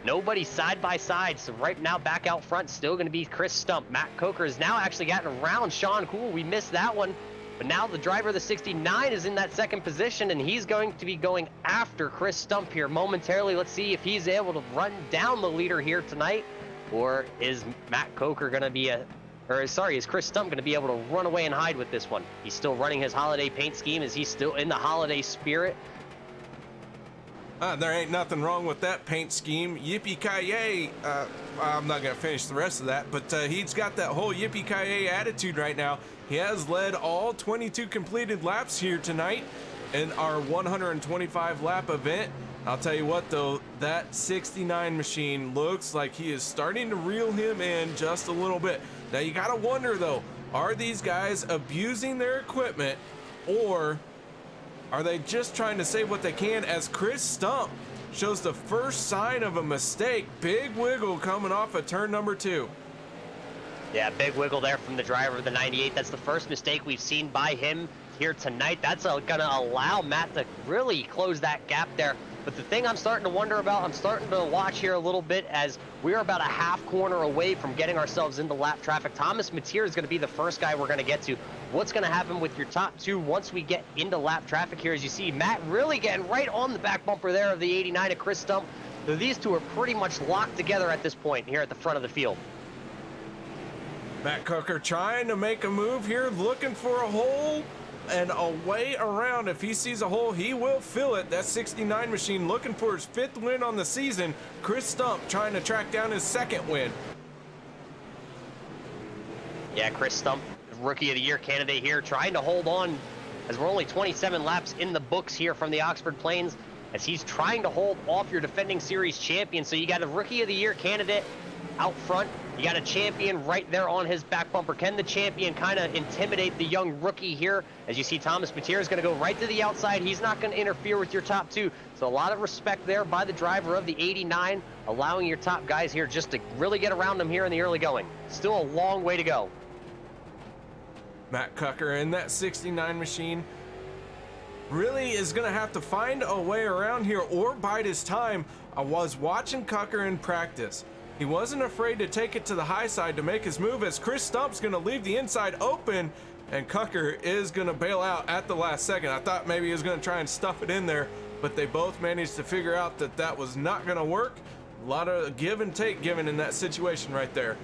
Speaker 3: Nobody side by side. So right now back out front still going to be Chris Stump. Matt Kocher has now actually gotten around Sean Cool. We missed that one. But now the driver of the 69 is in that second position, and he's going to be going after Chris Stump here momentarily. Let's see if he's able to run down the leader here tonight, or is Matt Kocher going to be is Chris Stump going to be able to run away and hide with this one? He's still running his holiday paint scheme. Is he still in the holiday spirit?
Speaker 5: There ain't nothing wrong with that paint scheme. Yippee-ki-yay. I'm not going to finish the rest of that, but he's got that whole yippee-ki-yay attitude right now. He has led all 22 completed laps here tonight in our 125 lap event. I'll tell you what though, that 69 machine looks like he is starting to reel him in just a little bit. Now you gotta wonder though, are these guys abusing their equipment, or are they just trying to save what they can, as Chris Stump shows the first sign of a mistake. Big wiggle coming off of turn number 2.
Speaker 3: Yeah, big wiggle there from the driver of the 98. That's the first mistake we've seen by him here tonight. That's gonna allow Matt to really close that gap there. But the thing I'm starting to wonder about, I'm starting to watch here a little bit, as we're about a half corner away from getting ourselves into lap traffic. Thomas Matier is going to be the first guy we're going to get to. What's going to happen with your top two once we get into lap traffic here? As you see, Matt really getting right on the back bumper there of the 89 of Chris Stump. So these two are pretty much locked together at this point here at the front of the field.
Speaker 5: Matt Kocher trying to make a move here, looking for a hole and a way around. If he sees a hole, he will fill it. That 69 machine looking for his 5th win on the season. Chris Stump trying to track down his 2nd win.
Speaker 3: Yeah, Chris Stump, Rookie of the Year candidate here, trying to hold on, as we're only 27 laps in the books here from the Oxford Plains, as he's trying to hold off your defending series champion. So you got a Rookie of the Year candidate out front. You got a champion right there on his back bumper. Can the champion kind of intimidate the young rookie here? As you see, Thomas Matier is going to go right to the outside. He's not going to interfere with your top two. So a lot of respect there by the driver of the 89, allowing your top guys here just to really get around them here in the early going. Still a long way to go.
Speaker 5: Matt Kocher in that 69 machine really is going to have to find a way around here or bide his time. I was watching Kocher in practice. He wasn't afraid to take it to the high side to make his move, as Chris Stump's going to leave the inside open, and Kocher is going to bail out at the last second. I thought maybe he was going to try and stuff it in there, but they both managed to figure out that that was not going to work. A lot of give and take given in that situation right there.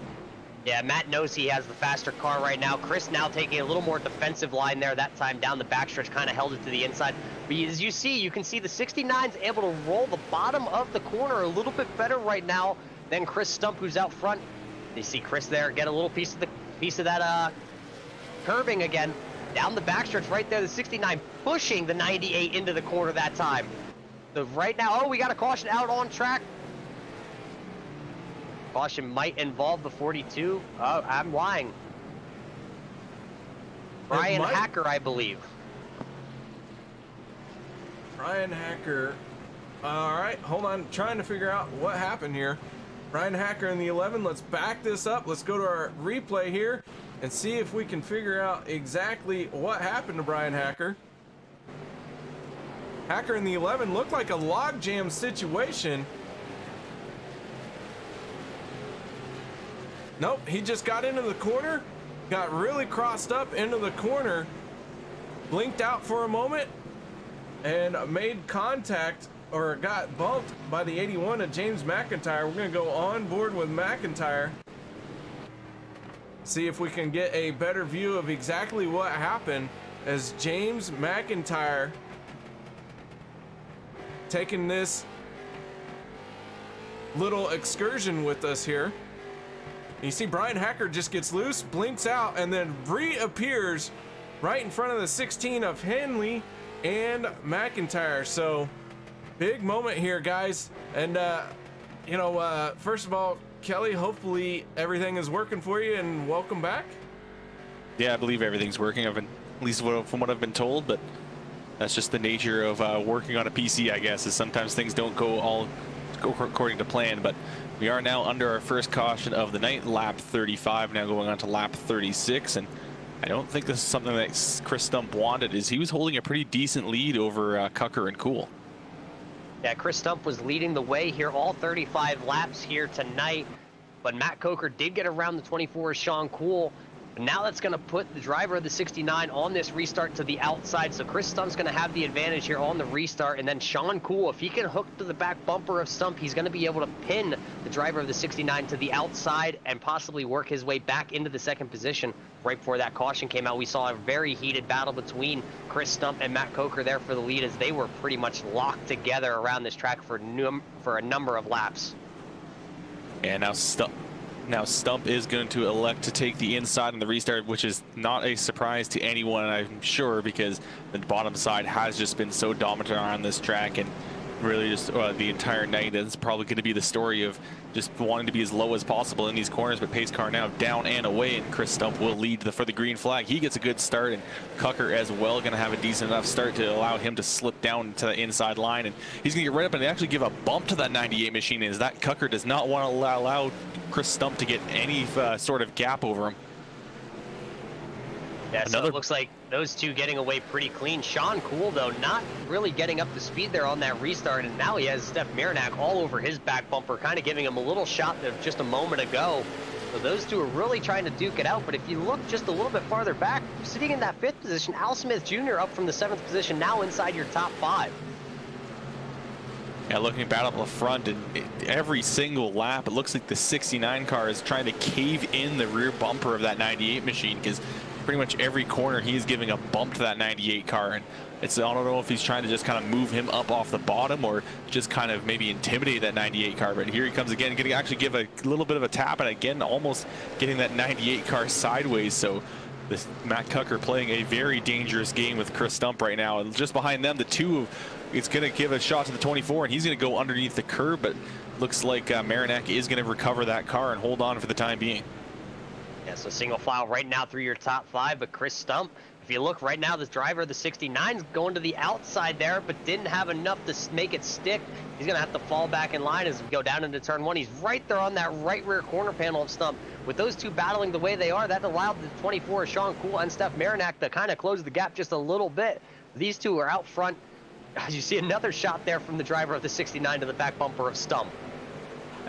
Speaker 3: Yeah, Matt knows he has the faster car right now. Chris now taking a little more defensive line there that time down the backstretch, kind of held it to the inside. But as you see, you can see the 69's able to roll the bottom of the corner a little bit better right now than Chris Stump, who's out front. You see Chris there get a little piece of that curving again down the backstretch right there. The 69 pushing the 98 into the corner that time. So right now, oh, we got a caution out on track. Caution might involve the 42. Oh, I'm lying. Brian Hacker, I believe.
Speaker 5: Brian Hacker. All right, hold on. Trying to figure out what happened here. Brian Hacker in the 11. Let's back this up. Let's go to our replay here and see if we can figure out exactly what happened to Brian Hacker. Hacker in the 11 looked like a logjam situation. Nope, he just got into the corner, got really crossed up into the corner, blinked out for a moment, and made contact, or got bumped by the 81 of James McIntyre. We're going to go on board with McIntyre, see if we can get a better view of exactly what happened, as James McIntyre taking this little excursion with us here. You see Brian Hacker just gets loose, blinks out, and then reappears right in front of the 16 of Henley and McIntyre. So big moment here, guys. And first of all, Kelly, hopefully everything is working for you, and welcome back.
Speaker 2: Yeah, I believe everything's working. I've been, at least from what I've been told, but that's just the nature of working on a PC, I guess, is sometimes things don't go according to plan. But we are now under our first caution of the night, lap 35, now going on to lap 36. And I don't think this is something that Chris Stump wanted, as he was holding a pretty decent lead over Kocher and Cool.
Speaker 3: Yeah, Chris Stump was leading the way here all 35 laps here tonight, but Matt Kocher did get around the 24 Sean Cool. But now that's going to put the driver of the 69 on this restart to the outside. So Chris Stump's going to have the advantage here on the restart. And then Sean Cool, if he can hook to the back bumper of Stump, he's going to be able to pin the driver of the 69 to the outside and possibly work his way back into the second position. Right before that caution came out, we saw a very heated battle between Chris Stump and Matt Kocher there for the lead, as they were pretty much locked together around this track for a number of laps.
Speaker 7: And now Stump is going to elect to take the inside on the restart, which is not a surprise to anyone, I'm sure, because the bottom side has just been so dominant on this track, and really just the entire night. That's probably going to be the story of just wanting to be as low as possible in these corners. But pace car now down and away, and Chris Stump will lead for the green flag. He gets a good start, and Kocher as well going to have a decent enough start to allow him to slip down to the inside line, and he's going to get right up and actually give a bump to that 98 machine, as that Kocher does not want to allow Chris Stump to get any sort of gap over him.
Speaker 3: Yeah, so it looks like those two getting away pretty clean. Sean Cool, though, not really getting up to speed there on that restart, and now he has Steph Marinak all over his back bumper, kind of giving him a little shot of just a moment ago. So those two are really trying to duke it out, but if you look just a little bit farther back, sitting in that 5th position, Al Smith Jr. up from the 7th position, now inside your top 5.
Speaker 7: Yeah, looking back up the front, and every single lap, it looks like the 69 car is trying to cave in the rear bumper of that 98 machine, because pretty much every corner he's giving a bump to that 98 car, and I don't know if he's trying to just kind of move him up off the bottom or just kind of maybe intimidate that 98 car. But here he comes again, going to actually give a little bit of a tap, and again almost getting that 98 car sideways. So this Matt Kocher playing a very dangerous game with Chris Stump right now, and just behind them the two, it's going to give a shot to the 24, and he's going to go underneath the curb, but looks like Marinak is going to recover that car and hold on for the time being.
Speaker 3: Yeah, so single file right now through your top 5, but Chris Stump, if you look right now, this driver of the 69 is going to the outside there, but didn't have enough to make it stick. He's going to have to fall back in line as we go down into turn 1. He's right there on that right rear corner panel of Stump. With those two battling the way they are, that allowed the 24, Sean Cool and Steph Marinak, to kind of close the gap just a little bit. These two are out front. As you see another shot there from the driver of the 69 to the back bumper of Stump.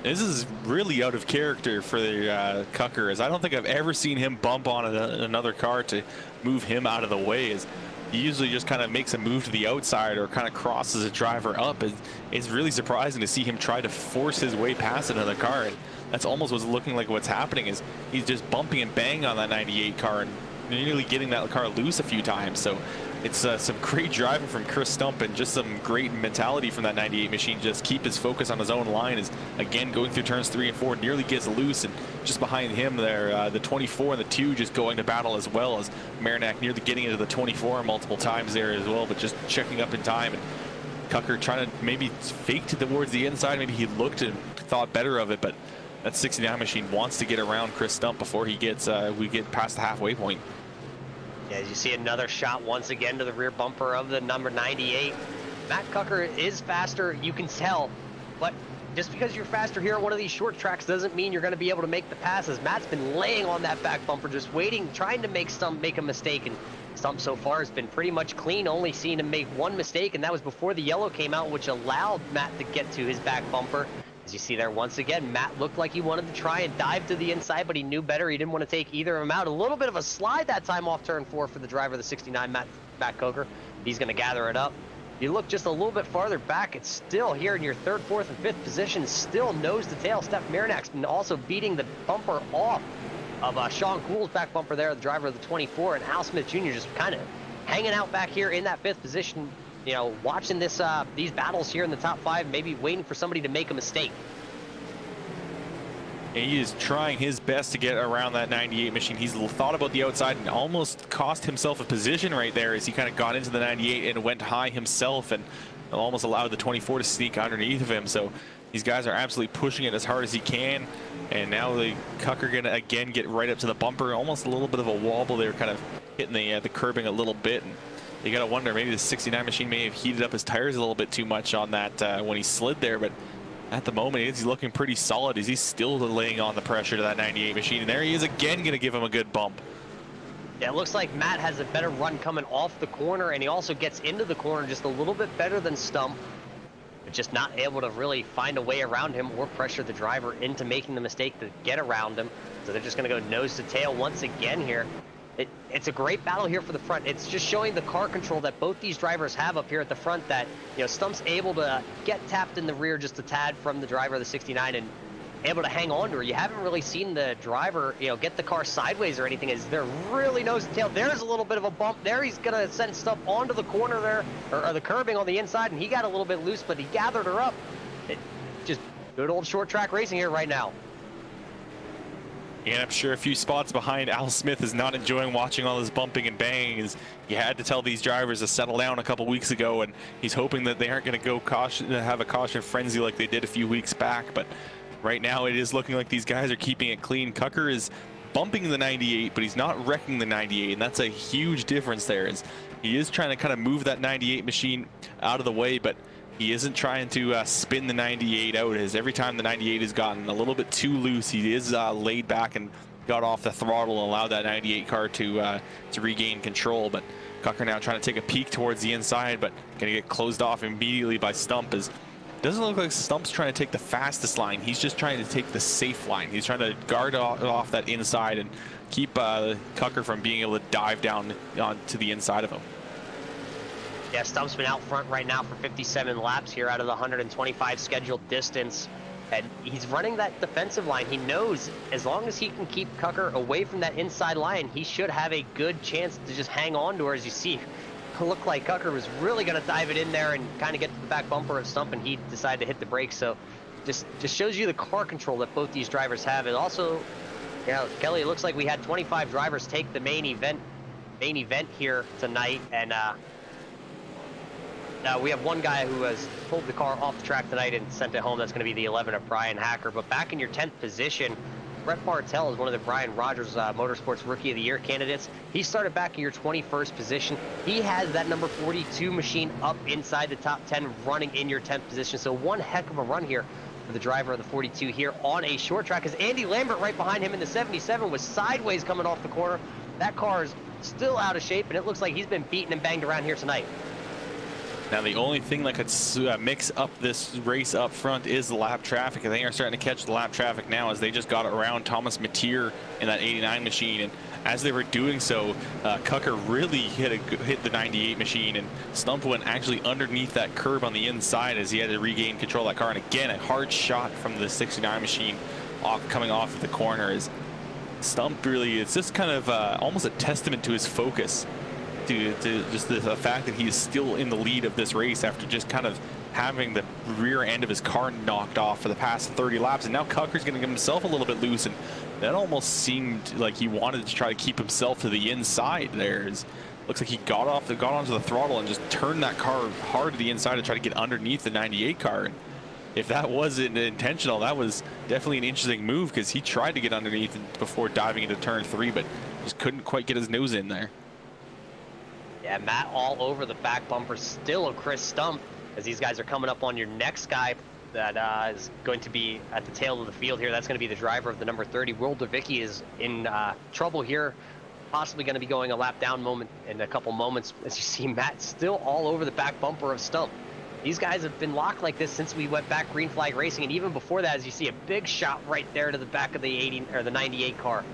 Speaker 7: This is really out of character for the Kocher, as I don't think I've ever seen him bump on another car to move him out of the way. As he usually just kind of makes a move to the outside or kind of crosses a driver up. It's really surprising to see him try to force his way past another car, and that's almost what's looking like what's happening, is he's just bumping and banging on that 98 car and nearly getting that car loose a few times. So it's some great driving from Chris Stump, and just some great mentality from that 98 machine. Just keep his focus on his own line, is again going through turns 3 and 4, nearly gets loose, and just behind him there, the 24 and the 2 just going to battle, as well as Marinak nearly getting into the 24 multiple times there as well, but just checking up in time. And Kocher trying to maybe fake towards the inside. Maybe he looked and thought better of it, but that 69 machine wants to get around Chris Stump before he gets we get past the halfway point.
Speaker 3: Yeah, as you see another shot once again to the rear bumper of the number 98. Matt Kocher is faster, you can tell, but just because you're faster here at one of these short tracks doesn't mean you're going to be able to make the passes. Matt's been laying on that back bumper, just waiting, trying to make Stump make a mistake, and Stump so far has been pretty much clean, only seen him make one mistake, and that was before the yellow came out, which allowed Matt to get to his back bumper. As you see there, once again, Matt looked like he wanted to try and dive to the inside, but he knew better. He didn't want to take either of them out. A little bit of a slide that time off turn 4 for the driver of the 69, Matt Kocher. He's going to gather it up. You look just a little bit farther back, it's still here in your 3rd, 4th, and 5th position, still nose to tail. Steph Marinak's been also beating the bumper off of Sean Cool's back bumper there, the driver of the 24, and Al Smith Jr. just kind of hanging out back here in that 5th position, you know, watching this these battles here in the top 5, maybe waiting for somebody to make a mistake.
Speaker 7: And he is trying his best to get around that 98 machine. He's thought about the outside and almost cost himself a position right there, as he kind of got into the 98 and went high himself, and almost allowed the 24 to sneak underneath of him. So these guys are absolutely pushing it as hard as he can. And now the Kocher going to again get right up to the bumper. Almost a little bit of a wobble. They were kind of hitting the curbing a little bit. And you got to wonder, maybe the 69 machine may have heated up his tires a little bit too much on that when he slid there. But at the moment, he's looking pretty solid, as he's still laying on the pressure to that 98 machine. And there he is again, going to give him a good bump.
Speaker 3: Yeah, it looks like Matt has a better run coming off the corner, and he also gets into the corner just a little bit better than Stump. but just not able to really find a way around him or pressure the driver into making the mistake to get around him. So they're just going to go nose to tail once again here. It's a great battle here for the front. It's just showing the car control that both these drivers have up here at the front, that, you know, Stump's able to get tapped in the rear just a tad from the driver of the 69 and able to hang on to her. You haven't really seen the driver, you know, get the car sideways or anything, as they're really nose to tail. There's a little bit of a bump there. He's going to send Stump onto the corner there, or the curbing on the inside, and he got a little bit loose, but he gathered her up. Just good old short track racing here right now.
Speaker 7: And I'm sure a few spots behind, Al Smith is not enjoying watching all this bumping and banging. As you had to tell these drivers to settle down a couple weeks ago, and he's hoping that they aren't going to go have a caution frenzy like they did a few weeks back. But right now it is looking like these guys are keeping it clean. Kocher is bumping the 98, but he's not wrecking the 98, and that's a huge difference there. As he is trying to kind of move that 98 machine out of the way, but he isn't trying to spin the 98 out, as every time the 98 has gotten a little bit too loose, he is laid back and got off the throttle and allowed that 98 car to regain control. But Kocher now trying to take a peek towards the inside, but going to get closed off immediately by Stump. As doesn't look like Stump's trying to take the fastest line. He's just trying to take the safe line. He's trying to guard off that inside and keep Kocher from being able to dive down onto the inside of him.
Speaker 3: Yeah, Stump's been out front right now for 57 laps here out of the 125 scheduled distance. And he's running that defensive line. He knows as long as he can keep Kocher away from that inside line, he should have a good chance to just hang on to her. As you see, it looked like Kocher was really going to dive it in there and kind of get to the back bumper of Stump, and he decided to hit the brakes. So just shows you the car control that both these drivers have. And also, you know, Kelly, it looks like we had 25 drivers take the main event here tonight, and we have one guy who has pulled the car off the track tonight and sent it home. That's going to be the 11 of Brian Hacker. But back in your 10th position, Brett Bartell is one of the Brian Rogers Motorsports Rookie of the Year candidates. He started back in your 21st position. He has that number 42 machine up inside the top 10 running in your 10th position. So one heck of a run here for the driver of the 42 here on a short track, as Andy Lambert right behind him in the 77 was sideways coming off the corner. That car is still out of shape, and it looks like he's been beaten and banged around here tonight.
Speaker 7: Now the only thing that could mix up this race up front is the lap traffic, and they are starting to catch the lap traffic now, as they just got around Thomas Mateer in that 89 machine. And as they were doing so, Kocher really hit the 98 machine, and Stump went actually underneath that curb on the inside as he had to regain control of that car. And again, a hard shot from the 69 machine coming off of the corner. Is Stump really, it's just kind of almost a testament to his focus, to just the fact that he is still in the lead of this race after just kind of having the rear end of his car knocked off for the past 30 laps. And now Kocher's going to give himself a little bit loose, and that almost seemed like he wanted to try to keep himself to the inside there. Looks like he got onto the throttle and just turned that car hard to the inside to try to get underneath the 98 car. And if that wasn't intentional, that was definitely an interesting move, because he tried to get underneath before diving into turn 3, but just couldn't quite get his nose in there.
Speaker 3: Yeah, Matt all over the back bumper still of Chris Stump, as these guys are coming up on your next guy that is going to be at the tail of the field here. That's going to be the driver of the number 30. Will DeVicki is in trouble here, possibly going to be going a lap down moment in a couple moments. As you see, Matt still all over the back bumper of Stump. These guys have been locked like this since we went back green flag racing, and even before that, as you see, a big shot right there to the back of the 80 or the 98 car.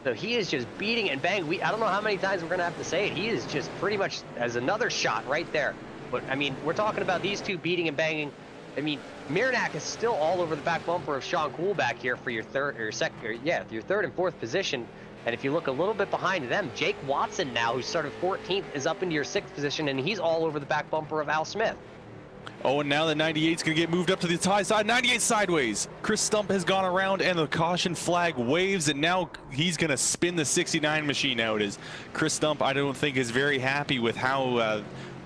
Speaker 3: So he is just beating and banging. I don't know how many times we're going to have to say it. He is just pretty much as another shot right there. But, I mean, we're talking about these two beating and banging. I mean, Mirnak is still all over the back bumper of Sean Cool back here for your third and fourth position. And if you look a little bit behind them, Jake Watson now, who started 14th, is up into your 6th position, and he's all over the back bumper of Al Smith.
Speaker 7: Oh, and now the 98's going to get moved up to the high side. 98 sideways. Chris Stump has gone around, and the caution flag waves, and now he's going to spin the 69 machine out. As Chris Stump, I don't think, is very happy with how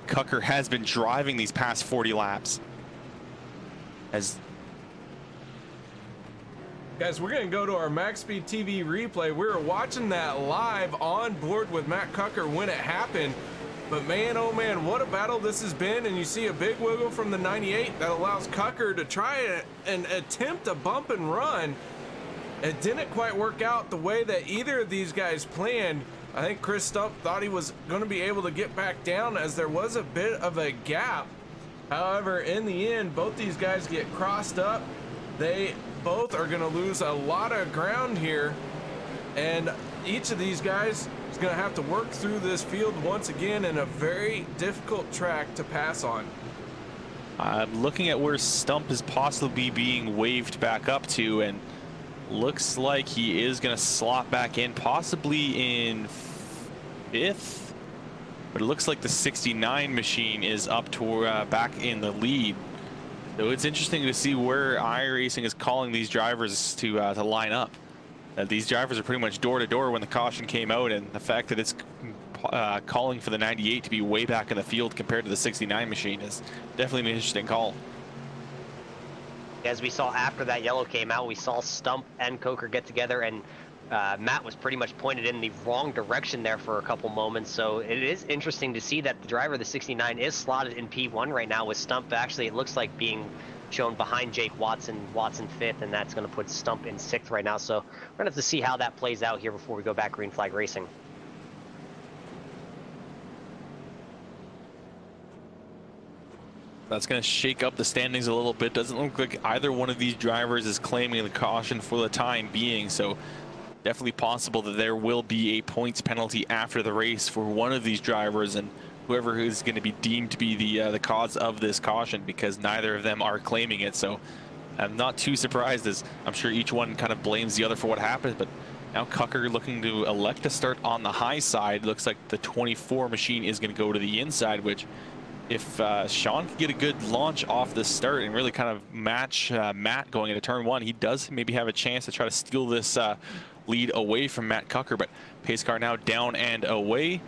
Speaker 7: Kocher has been driving these past 40 laps.
Speaker 5: Guys, we're going to go to our MaxSpeedTV replay. We were watching that live on board with Matt Kocher when it happened. But man, oh man, what a battle this has been. And you see a big wiggle from the 98 that allows Kocher to try and attempt a bump and run. It didn't quite work out the way that either of these guys planned. I think Chris Stump thought he was going to be able to get back down, as there was a bit of a gap. However, in the end, both these guys get crossed up. They both are going to lose a lot of ground here, and each of these guys is going to have to work through this field once again in a very difficult track to pass on.
Speaker 7: I'm looking at where Stump is possibly being waved back up to, and looks like he is going to slot back in, possibly in 5th. But it looks like the 69 machine is up to back in the lead. So it's interesting to see where iRacing is calling these drivers to line up. These drivers are pretty much door to door when the caution came out, and the fact that it's calling for the 98 to be way back in the field compared to the 69 machine is definitely an interesting call.
Speaker 3: As we saw after that yellow came out, we saw Stump and Kocher get together, and Matt was pretty much pointed in the wrong direction there for a couple moments. So it is interesting to see that the driver of the 69 is slotted in P1 right now, with Stump actually, it looks like, being shown behind Jake Watson 5th, and that's going to put Stump in 6th right now. So we're going to have to see how that plays out here before we go back green flag racing.
Speaker 7: That's going to shake up the standings a little bit. Doesn't look like either one of these drivers is claiming the caution for the time being, so definitely possible that there will be a points penalty after the race for one of these drivers, and whoever is going to be deemed to be the cause of this caution, because neither of them are claiming it. So I'm not too surprised, as I'm sure each one kind of blames the other for what happened. But now Kocher looking to elect to start on the high side. Looks like the 24 machine is going to go to the inside, which, if Sean can get a good launch off the start and really kind of match Matt going into turn 1, he does maybe have a chance to try to steal this lead away from Matt Kocher. But pace car now down and away.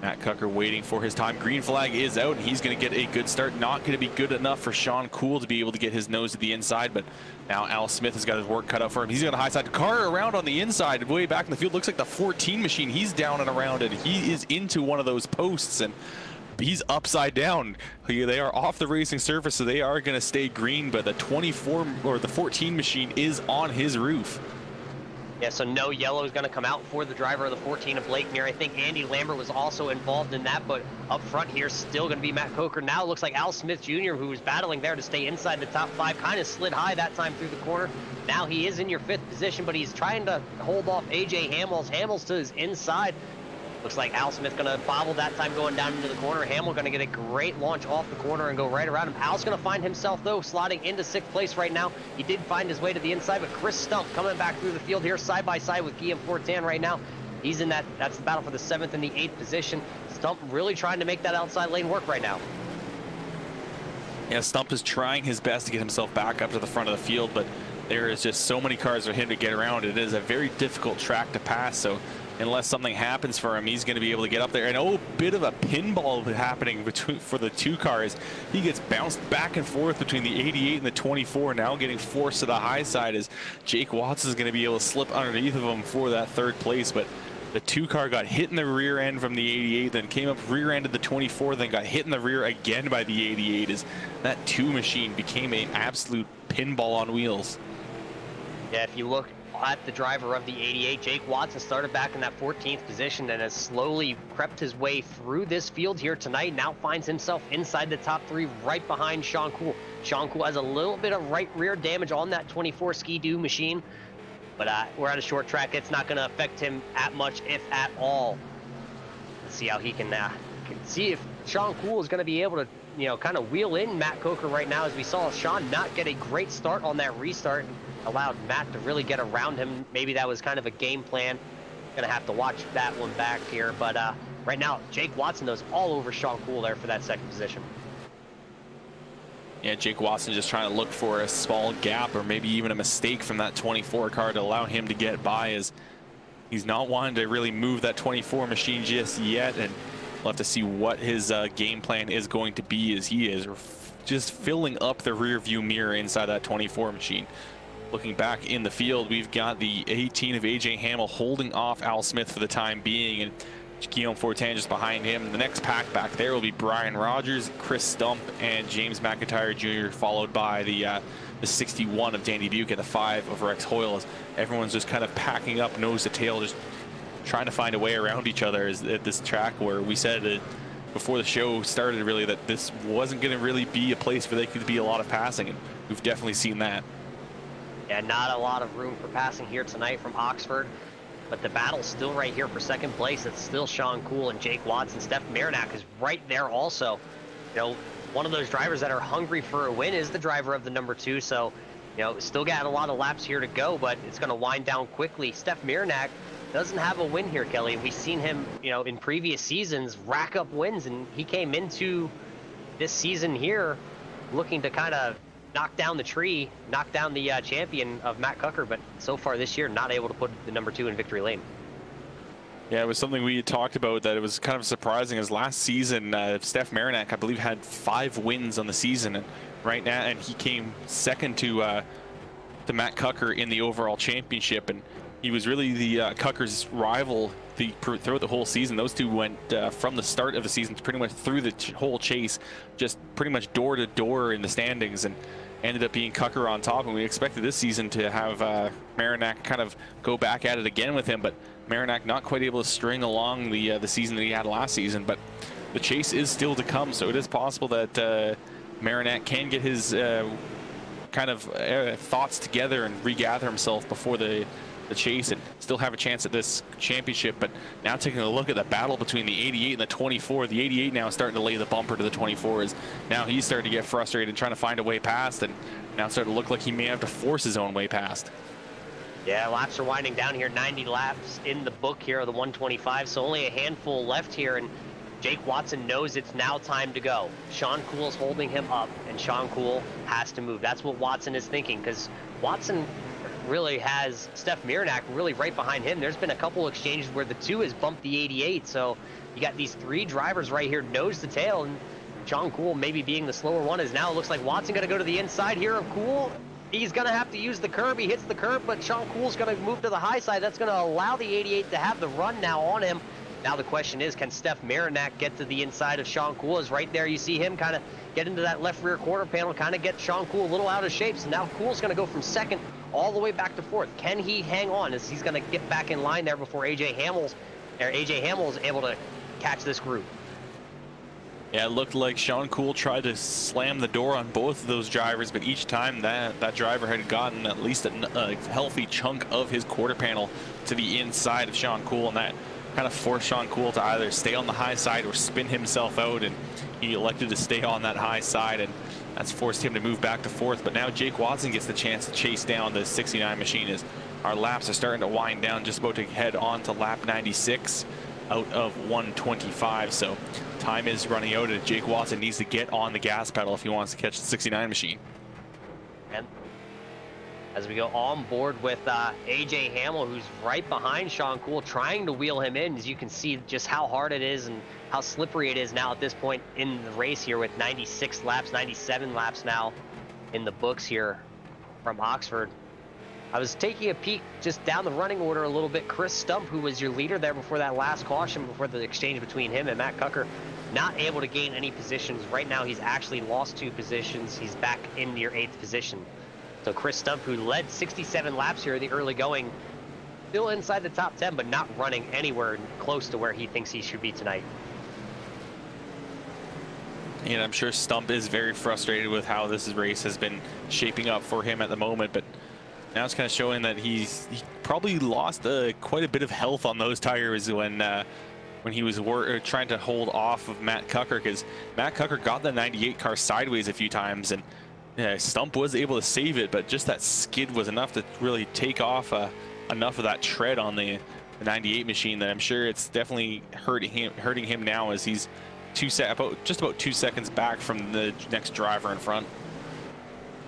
Speaker 7: Matt Kocher waiting for his time. Green flag is out, and he's going to get a good start. Not going to be good enough for Sean Cool to be able to get his nose to the inside, but now Al Smith has got his work cut out for him. He's got a high side car around on the inside, way back in the field. Looks like the 14 machine. He's down and around, and he is into one of those posts, and he's upside down. They are off the racing surface, so they are going to stay green, but the 24 or the 14 machine is on his roof.
Speaker 3: Yeah, so no yellow is going to come out for the driver of the 14 of Blake Neer. I think Andy Lambert was also involved in that, but up front here, still going to be Matt Kocher. Now it looks like Al Smith Jr., who was battling there to stay inside the top 5, kind of slid high that time through the corner. Now he is in your 5th position, but he's trying to hold off AJ Hamels. Hamels to his inside. Looks like Al Smith going to bobble that time going down into the corner. Hamill going to get a great launch off the corner and go right around him. Al's going to find himself, though, slotting into 6th place right now. He did find his way to the inside, but Chris Stump coming back through the field here side by side with Guillaume Fortin right now. He's in that's the battle for the 7th and the 8th position. Stump really trying to make that outside lane work right now.
Speaker 7: Yeah, Stump is trying his best to get himself back up to the front of the field, but there is just so many cars for him to get around. It is a very difficult track to pass, so unless something happens for him, he's going to be able to get up there. And oh, bit of a pinball happening for the 2 cars. He gets bounced back and forth between the 88 and the 24, now getting forced to the high side, as Jake Watts is going to be able to slip underneath of him for that 3rd place. But the 2 car got hit in the rear end from the 88, then came up rear-ended the 24, then got hit in the rear again by the 88, as that 2 machine became an absolute pinball on wheels.
Speaker 3: Yeah, if you look at the driver of the 88, Jake Watson started back in that 14th position and has slowly crept his way through this field here tonight. Now finds himself inside the top 3 right behind Sean Cool. Sean Cool has a little bit of right rear damage on that 24 Ski-Doo machine, but we're at a short track. It's not going to affect him at much, if at all. Let's see how he can see if Sean Cool is going to be able to, you know, kind of wheel in Matt Kocher right now, as we saw Sean not get a great start on that restart. Allowed Matt to really get around him. Maybe that was kind of a game plan. Gonna have to watch that one back here. But right now, Jake Watson goes all over Sean Cool there for that 2nd position.
Speaker 7: Yeah, Jake Watson just trying to look for a small gap or maybe even a mistake from that 24 car to allow him to get by, as he's not wanting to really move that 24 machine just yet. And we'll have to see what his game plan is going to be, as he is just filling up the rear view mirror inside that 24 machine. Looking back in the field, we've got the 18 of AJ Hamill holding off Al Smith for the time being, and Guillaume Fortin just behind him. The next pack back there will be Brian Rogers, Chris Stump, and James McIntyre Jr., followed by the 61 of Danny Buke and the 5 of Rex Hoyle, as everyone's just kind of packing up nose to tail, just trying to find a way around each other at this track, where we said that before the show started, really, that this wasn't going to really be a place where they could be a lot of passing, and we've definitely seen that.
Speaker 3: Yeah, not a lot of room for passing here tonight from Oxford, but the battle's still right here for second place. It's still Sean Cool and Jake Watson. Steph Marinac is right there also. You know, one of those drivers that are hungry for a win is the driver of the number 2, so, you know, still got a lot of laps here to go, but it's going to wind down quickly. Steph Marinac doesn't have a win here, Kelly. We've seen him, you know, in previous seasons rack up wins, and he came into this season here looking to kind of knock down the tree, knock down the champion of Matt Kocher, but so far this year not able to put the number 2 in victory lane.
Speaker 7: Yeah, it was something we talked about that it was kind of surprising, as last season Steph Marinac, I believe, had 5 wins on the season, and right now, and he came second to Matt Kocher in the overall championship, and he was really the Kocher's rival throughout the whole season. Those two went from the start of the season pretty much through the whole chase, just pretty much door to door in the standings, and ended up being Kocher on top. And we expected this season to have Marinac kind of go back at it again with him, but Marinac not quite able to string along the season that he had last season. But the chase is still to come, so it is possible that Marinac can get his kind of thoughts together and regather himself before the chase and still have a chance at this championship. But now taking a look at the battle between the 88 and the 24, the 88 now starting to lay the bumper to the 24. Is now he's starting to get frustrated and trying to find a way past, and now it's starting to look like he may have to force his own way past.
Speaker 3: Yeah, laps are winding down here. 90 laps in the book here of the 125, so only a handful left here, and Jake Watson knows it's now time to go. Sean Cool's holding him up, and Sean Cool has to move. That's what Watson is thinking, because Watson really has Steph Marinac really right behind him. There's been a couple exchanges where the 2 has bumped the 88, so you got these 3 drivers right here nose to tail, and Sean Cool maybe being the slower one. Is now, it looks like Watson going to go to the inside here of Cool. He's going to have to use the curb. He hits the curb, but Sean Cool's going to move to the high side. That's going to allow the 88 to have the run now on him. Now the question is, can Steph Marinac get to the inside of Sean Cool? Is right there, you see him kind of get into that left rear quarter panel, kind of get Sean Cool a little out of shape. So now Cool's going to go from second all the way back to 4th. Can he hang on as he's going to get back in line there before AJ Hamill is able to catch this group?
Speaker 7: Yeah, it looked like Sean Cool tried to slam the door on both of those drivers, but each time that driver had gotten at least a healthy chunk of his quarter panel to the inside of Sean Cool, and that kind of forced Sean Cool to either stay on the high side or spin himself out, and he elected to stay on that high side, and that's forced him to move back to 4th. But now Jake Watson gets the chance to chase down the 69 machine as our laps are starting to wind down, just about to head on to lap 96 out of 125. So time is running out, and Jake Watson needs to get on the gas pedal if he wants to catch the 69 machine.
Speaker 3: And as we go on board with AJ Hamill, who's right behind Sean Cool, trying to wheel him in, as you can see just how hard it is and how slippery it is now at this point in the race here, with 96 laps, 97 laps now in the books here from Oxford. I was taking a peek just down the running order a little bit. Chris Stump, who was your leader there before that last caution, before the exchange between him and Matt Kocher, not able to gain any positions. Right now he's actually lost 2 positions. He's back in your 8th position. So Chris Stump, who led 67 laps here in the early going, still inside the top 10, but not running anywhere close to where he thinks he should be tonight.
Speaker 7: And I'm sure Stump is very frustrated with how this race has been shaping up for him at the moment, but now it's kind of showing that he probably lost quite a bit of health on those tires when he was trying to hold off of Matt Kocher, because Matt Kocher got the 98 car sideways a few times, and Stump was able to save it, but just that skid was enough to really take off enough of that tread on the 98 machine that I'm sure it's definitely hurting him now, as he's just about 2 seconds back from the next driver in front.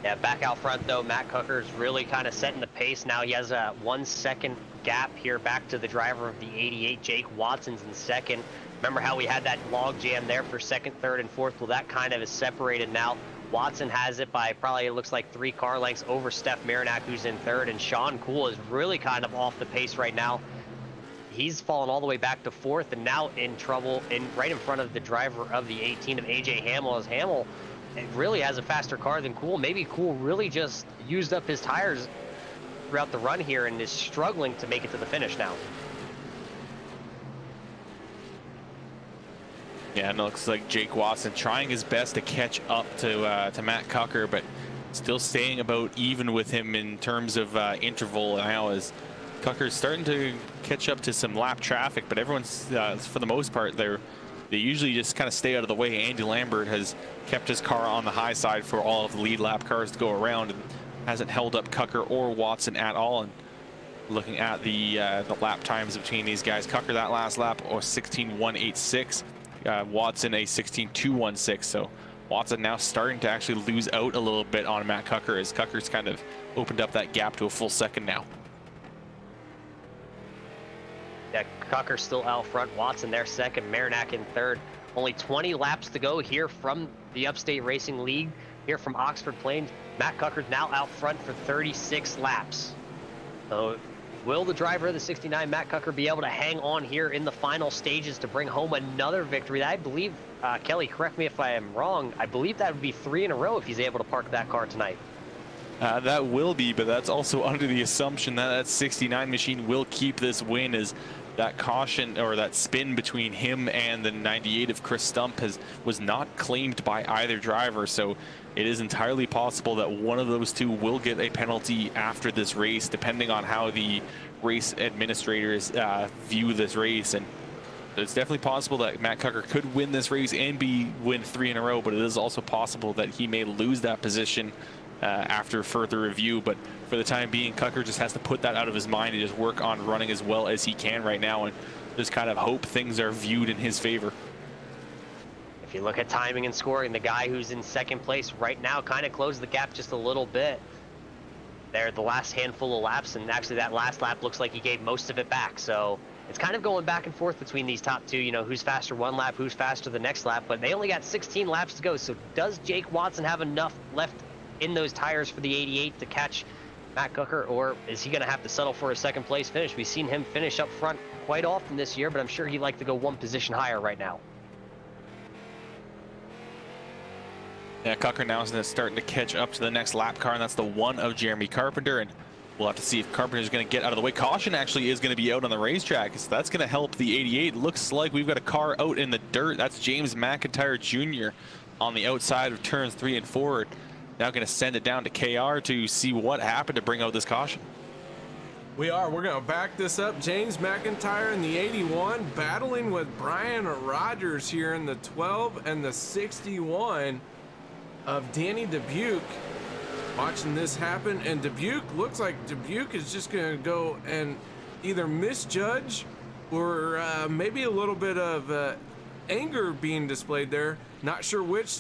Speaker 3: Yeah, back out front though, Matt Kocher's really kind of setting the pace now. He has a 1 second gap here back to the driver of the 88. Jake Watson's in second. Remember how we had that log jam there for 2nd, 3rd, and 4th? Well, that kind of is separated now. Watson has it by probably, it looks like 3 car lengths over Steph Marinac, who's in 3rd, and Sean Cool is really kind of off the pace right now. He's fallen all the way back to 4th, and now in trouble right in front of the driver of the 18 of AJ Hamill, as Hamill really has a faster car than Cool. Maybe Cool really just used up his tires throughout the run here and is struggling to make it to the finish now.
Speaker 7: Yeah, and it looks like Jake Watson trying his best to catch up to Matt Kocher, but still staying about even with him in terms of interval now, as Kocher's starting to catch up to some lap traffic, but everyone's, for the most part, they usually just kind of stay out of the way. Andy Lambert has kept his car on the high side for all of the lead lap cars to go around and hasn't held up Kocher or Watson at all. And looking at the lap times between these guys, Kocher that last lap or 16.186. Watson a 16.216, so Watson now starting to actually lose out a little bit on Matt Kocher, as Kocher's kind of opened up that gap to a full second now.
Speaker 3: Yeah, Kocher still out front, Watson there second, Marinac in third. Only 20 laps to go here from the Upstate Racing League, here from Oxford Plains. Matt Kocher's now out front for 36 laps. So will the driver of the 69, Matt Kocher, be able to hang on here in the final stages to bring home another victory? I believe, Kelly, correct me if I am wrong, I believe that would be 3 in a row if he's able to park that car tonight.
Speaker 7: That will be, but that's also under the assumption that that 69 machine will keep this win, as that caution or that spin between him and the 98 of Chris Stump was not claimed by either driver. So it is entirely possible that one of those two will get a penalty after this race, depending on how the race administrators view this race. And it's definitely possible that Matt Kocher could win this race and win 3 in a row, but it is also possible that he may lose that position after further review. But for the time being, Kocher just has to put that out of his mind and just work on running as well as he can right now, and just kind of hope things are viewed in his favor.
Speaker 3: If you look at timing and scoring, the guy who's in second place right now kind of closed the gap just a little bit there the last handful of laps, and actually that last lap looks like he gave most of it back. So it's kind of going back and forth between these top two, you know, who's faster one lap, who's faster the next lap, but they only got 16 laps to go. So does Jake Watson have enough left in those tires for the 88 to catch Matt Kocher, or is he going to have to settle for a second place finish? We've seen him finish up front quite often this year, but I'm sure he'd like to go one position higher right now.
Speaker 7: Yeah, Kocher now is starting to catch up to the next lap car, and that's the one of Jeremy Carpenter, and we'll have to see if Carpenter's going to get out of the way. Caution actually is going to be out on the racetrack, so that's going to help the 88. Looks like we've got a car out in the dirt. That's James McIntyre Jr. on the outside of turns 3 and 4. Now going to send it down to KR to see what happened to bring out this caution.
Speaker 5: We're going to back this up. James McIntyre in the 81 battling with Brian Rogers here in the 12 and the 61 of Danny Dubuque. Watching this happen, and Dubuque, looks like Dubuque is just going to go and either misjudge or maybe a little bit of anger being displayed there. Not sure which.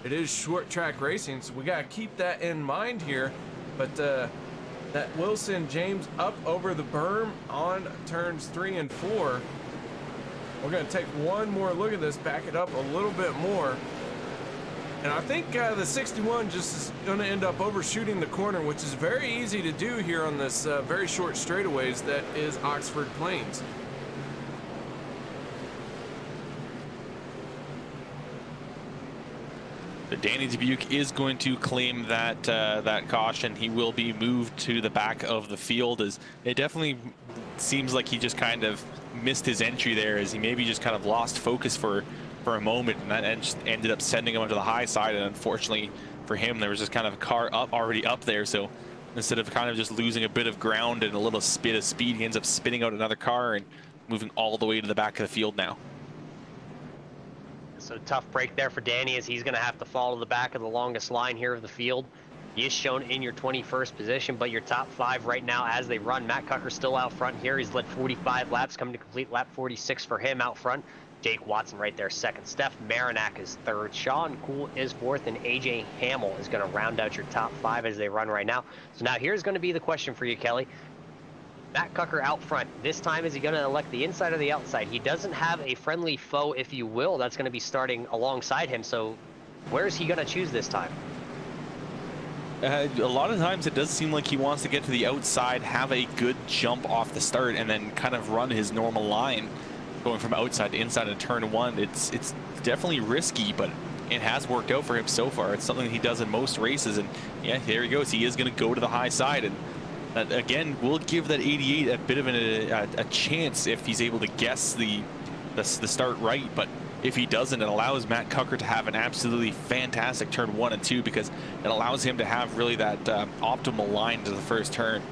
Speaker 5: It is short track racing, so we got to keep that in mind here. But that will send James up over the berm on turns 3 and 4. We're going to take one more look at this, back it up a little bit more. And I think the 61 just is going to end up overshooting the corner, which is very easy to do here on this very short straightaways that is Oxford Plains.
Speaker 7: Danny Dubuque is going to claim that that caution. He will be moved to the back of the field, as it definitely seems like he just kind of missed his entry there, as he maybe just kind of lost focus for a moment, and that just ended up sending him onto the high side. And unfortunately for him, there was just kind of a car already up there, so instead of kind of just losing a bit of ground and a little bit of speed, he ends up spinning out another car and moving all the way to the back of the field now.
Speaker 3: So tough break there for Danny, as he's going to have to fall to the back of the longest line here of the field. He is shown in your 21st position, but your top 5 right now as they run. Matt Kocher still out front here. He's led 45 laps, coming to complete lap 46 for him out front. Jake Watson right there second. Steph Marinac is third. Sean Cool is fourth, and AJ Hamill is going to round out your top 5 as they run right now. So now here's going to be the question for you, Kelly. Matt Kocher out front. This time, is he going to elect the inside or the outside? He doesn't have a friendly foe, if you will, that's going to be starting alongside him. So where is he going to choose this time?
Speaker 7: A lot of times it does seem like he wants to get to the outside, have a good jump off the start, and then kind of run his normal line going from outside to inside in turn 1. It's definitely risky, but it has worked out for him so far. It's something he does in most races, and yeah, there he goes. He is going to go to the high side, and that again will give that 88 a bit of a chance if he's able to guess the start right. But if he doesn't, it allows Matt Kocher to have an absolutely fantastic turn 1 and 2, because it allows him to have really that optimal line to the first turn.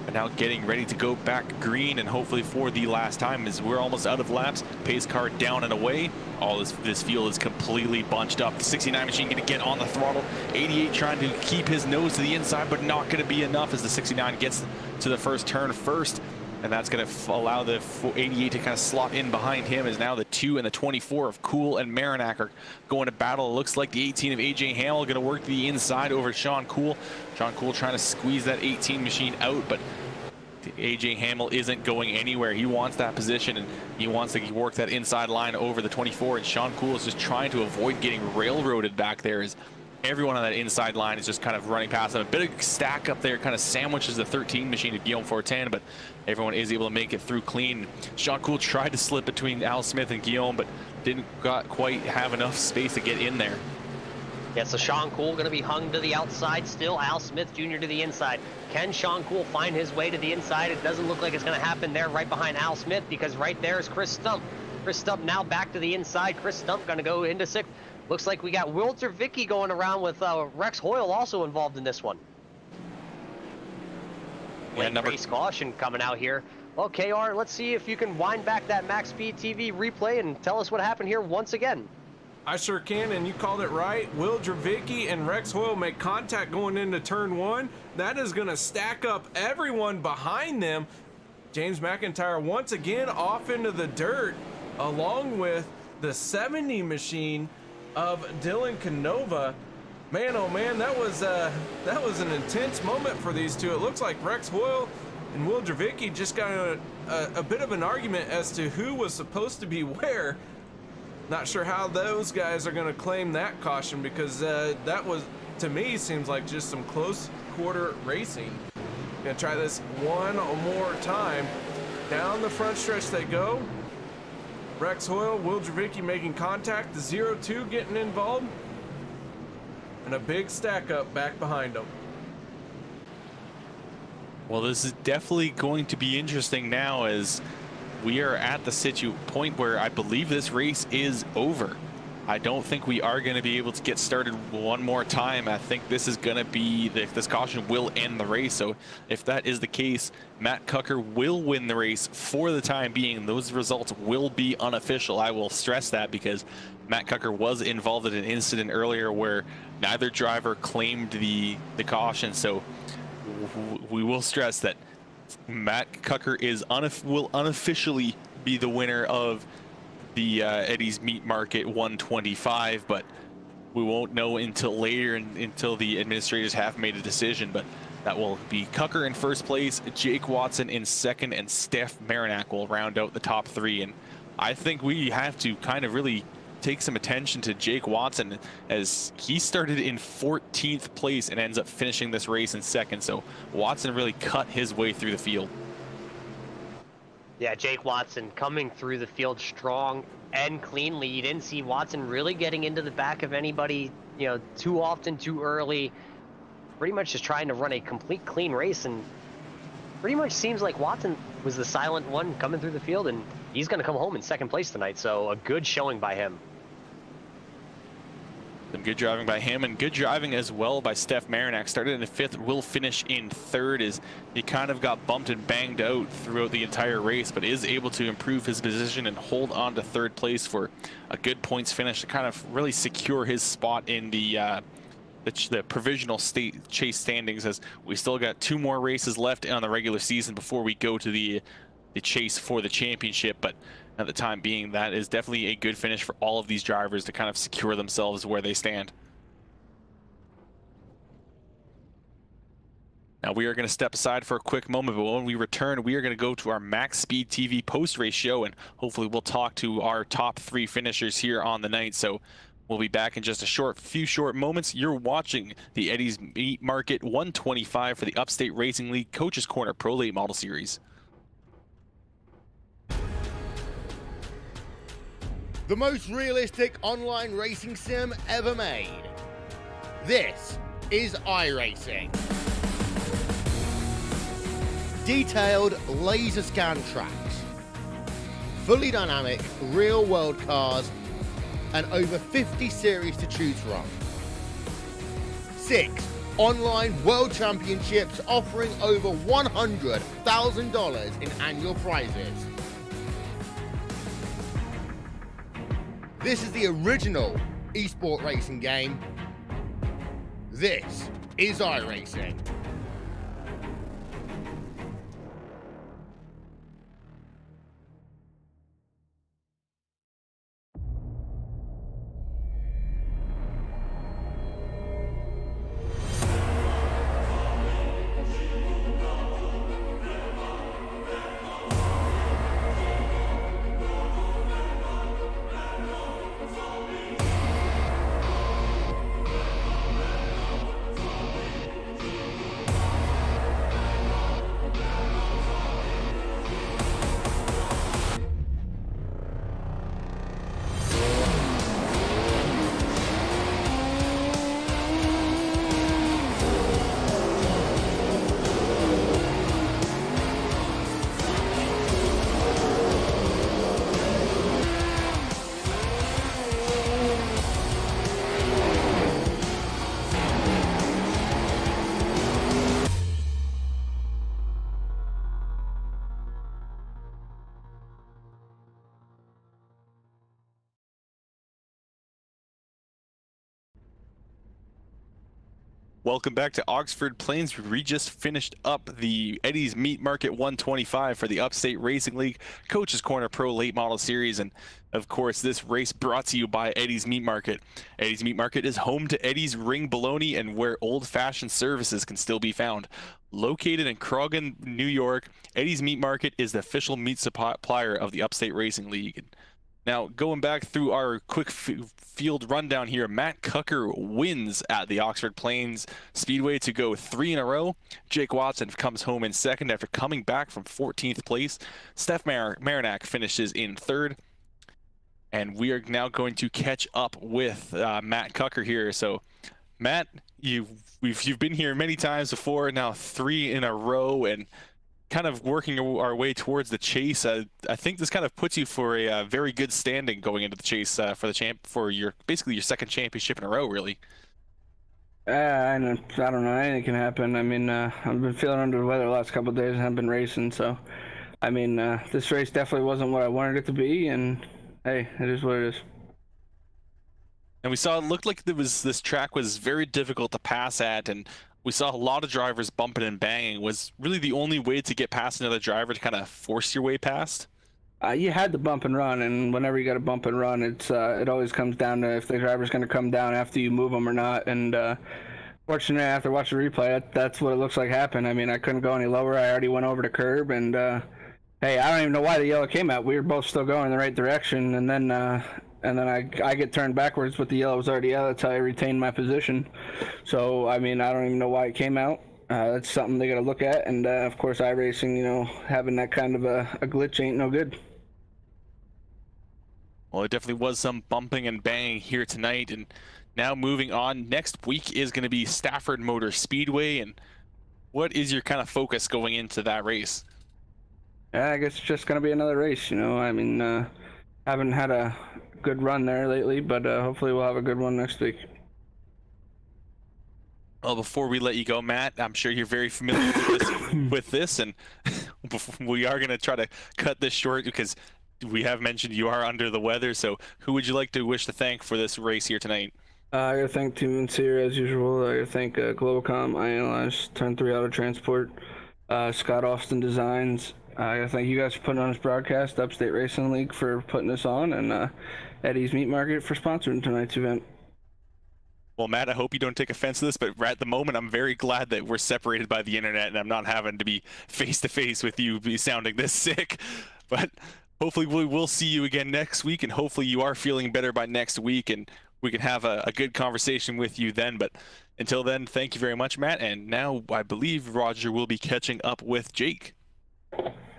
Speaker 7: And now getting ready to go back green, and hopefully for the last time, as we're almost out of laps. Pace car down and away. All this field is completely bunched up. The 69 machine going to get on the throttle. 88 trying to keep his nose to the inside, but not going to be enough as the 69 gets to the first turn first. And that's going to allow the 88 to kind of slot in behind him, as now the 2 and the 24 of Cool and Marinak are going to battle. It looks like the 18 of AJ Hamill going to work the inside over Sean Cool. Sean Cool trying to squeeze that 18 machine out, but AJ Hamill isn't going anywhere. He wants that position, and he wants to work that inside line over the 24, and Sean Cool is just trying to avoid getting railroaded back there, as everyone on that inside line is just kind of running past him. A bit of stack up there kind of sandwiches the 13 machine of Guillaume Fortin, but everyone is able to make it through clean. Sean Cool tried to slip between Al Smith and Guillaume, but didn't quite have enough space to get in there.
Speaker 3: Yeah, so Sean Cool going to be hung to the outside still. Al Smith Jr. to the inside. Can Sean Cool find his way to the inside? It doesn't look like it's going to happen there right behind Al Smith, because right there is Chris Stump. Chris Stump now back to the inside. Chris Stump going to go into 6th. Looks like we got Wilter Vicky going around with Rex Hoyle also involved in this one.
Speaker 7: Yeah,
Speaker 3: race caution coming out here. Well, KR, let's see if you can wind back that MaxSpeedTV replay and tell us what happened here once again.
Speaker 5: I sure can, and you called it right. Will Dravicki and Rex Hoyle make contact going into turn 1. That is going to stack up everyone behind them. James McIntyre once again off into the dirt, along with the 70 machine of Dylan Canova. Man, oh man, that was an intense moment for these two. It looks like Rex Hoyle and Will Dravicki just got a bit of an argument as to who was supposed to be where. Not sure how those guys are going to claim that caution, because that was, to me, seems like just some close quarter racing. Gonna try this one more time. Down the front stretch they go. Rex Hoyle, Will Dravicki making contact. The 0-2 getting involved. And a big stack up back behind them.
Speaker 7: Well, this is definitely going to be interesting now, as we are at the point where I believe this race is over. I don't think we are going to be able to get started one more time. I think this is going to be, this caution will end the race. So if that is the case, Matt Kocher will win the race for the time being. Those results will be unofficial. I will stress that, because Matt Kocher was involved in an incident earlier where neither driver claimed the caution. So we will stress that Matt Kocher will unofficially be the winner of the Eddie's Meat Market 125, but we won't know until later, until the administrators have made a decision. But that will be Kocher in first place, Jake Watson in second, and Steph Marinak will round out the top 3. And I think we have to kind of really take some attention to Jake Watson, as he started in 14th place and ends up finishing this race in second. So Watson really cut his way through the field.
Speaker 3: Yeah, Jake Watson coming through the field strong and cleanly. You didn't see Watson really getting into the back of anybody, you know, too often, too early. Pretty much just trying to run a complete clean race, and pretty much seems like Watson was the silent one coming through the field, and he's going to come home in second place tonight. So a good showing by him.
Speaker 7: Some good driving by him, and good driving as well by Steph Marinak. Started in 5th, will finish in 3rd, as he kind of got bumped and banged out throughout the entire race, but is able to improve his position and hold on to 3rd place for a good points finish to kind of really secure his spot in the provisional state chase standings, as we still got 2 more races left on the regular season before we go to the chase for the championship. But at the time being, that is definitely a good finish for all of these drivers to kind of secure themselves where they stand. Now we are going to step aside for a quick moment, but when we return, we are going to go to our MaxSpeedTV post-race show, and hopefully we'll talk to our top 3 finishers here on the night. So we'll be back in just a few short moments. You're watching the Eddie's Meat Market 125 for the Upstate Racing League Coach's Corner Pro Late Model Series.
Speaker 8: The most realistic online racing sim ever made. This is iRacing. Detailed laser scan tracks. Fully dynamic, real world cars and over 50 series to choose from. 6 online world championships offering over $100,000 in annual prizes. This is the original esport racing game. This is iRacing.
Speaker 7: Welcome back to Oxford Plains. We just finished up the Eddie's Meat Market 125 for the Upstate Racing League Coach's Corner Pro Late Model Series. And of course, this race brought to you by Eddie's Meat Market. Eddie's Meat Market is home to Eddie's Ring Bologna and where old-fashioned services can still be found. Located in Croghan, New York, Eddie's Meat Market is the official meat supplier of the Upstate Racing League. Now, going back through our quick field rundown here, Matt Kocher wins at the Oxford Plains Speedway to go 3 in a row. Jake Watson comes home in second after coming back from 14th place. Steph Marinac finishes in third. And we are now going to catch up with Matt Kocher here. So, Matt, you've been here many times before, now 3 in a row, and kind of working our way towards the chase. I think this kind of puts you for a very good standing going into the chase for your basically your second championship in a row, really.
Speaker 9: I don't know. Anything can happen. I mean, I've been feeling under the weather the last couple of days and I've been racing, so I mean, this race definitely wasn't what I wanted it to be, and hey, it is what it is.
Speaker 7: And we saw it looked like this track was very difficult to pass at, and we saw a lot of drivers bumping and banging. Was really the only way to get past another driver to kind of force your way past?
Speaker 9: You had to bump and run, and whenever you got to bump and run, it always comes down to if the driver's going to come down after you move them or not. And fortunately, after watching the replay, that's what it looks like happened. I mean, I couldn't go any lower. I already went over the curb, and hey, I don't even know why the yellow came out. We were both still going in the right direction, and then I get turned backwards, but the yellow was already out. That's how I retained my position. So, I mean, I don't even know why it came out. That's something they got to look at. And, of course, iRacing, you know, having that kind of a glitch ain't no good.
Speaker 7: Well, it definitely was some bumping and banging here tonight. And now moving on, next week is going to be Stafford Motor Speedway. And what is your kind of focus going into that race?
Speaker 9: Yeah, I guess it's just going to be another race, you know. I mean, haven't had a good run there lately, but hopefully we'll have a good one next week.
Speaker 7: Well, before we let you go, Matt, I'm sure you're very familiar with this, and we are going to try to cut this short because we have mentioned you are under the weather. So who would you like to wish to thank for this race here tonight?
Speaker 9: I gotta thank Team Sincere as usual. I gotta thank Globalcom, iAnalyze, Turn 3 Auto Transport, Scott Austin Designs. I gotta thank you guys for putting on this broadcast, Upstate Racing League for putting this on, and Eddie's Meat Market for sponsoring tonight's event.
Speaker 7: Well, Matt, I hope you don't take offense to this, but at the moment, I'm very glad that we're separated by the internet and I'm not having to be face-to-face with you, be sounding this sick. But hopefully we will see you again next week, and hopefully you are feeling better by next week, and we can have a good conversation with you then. But until then, thank you very much, Matt. And now I believe Roger will be catching up with Jake.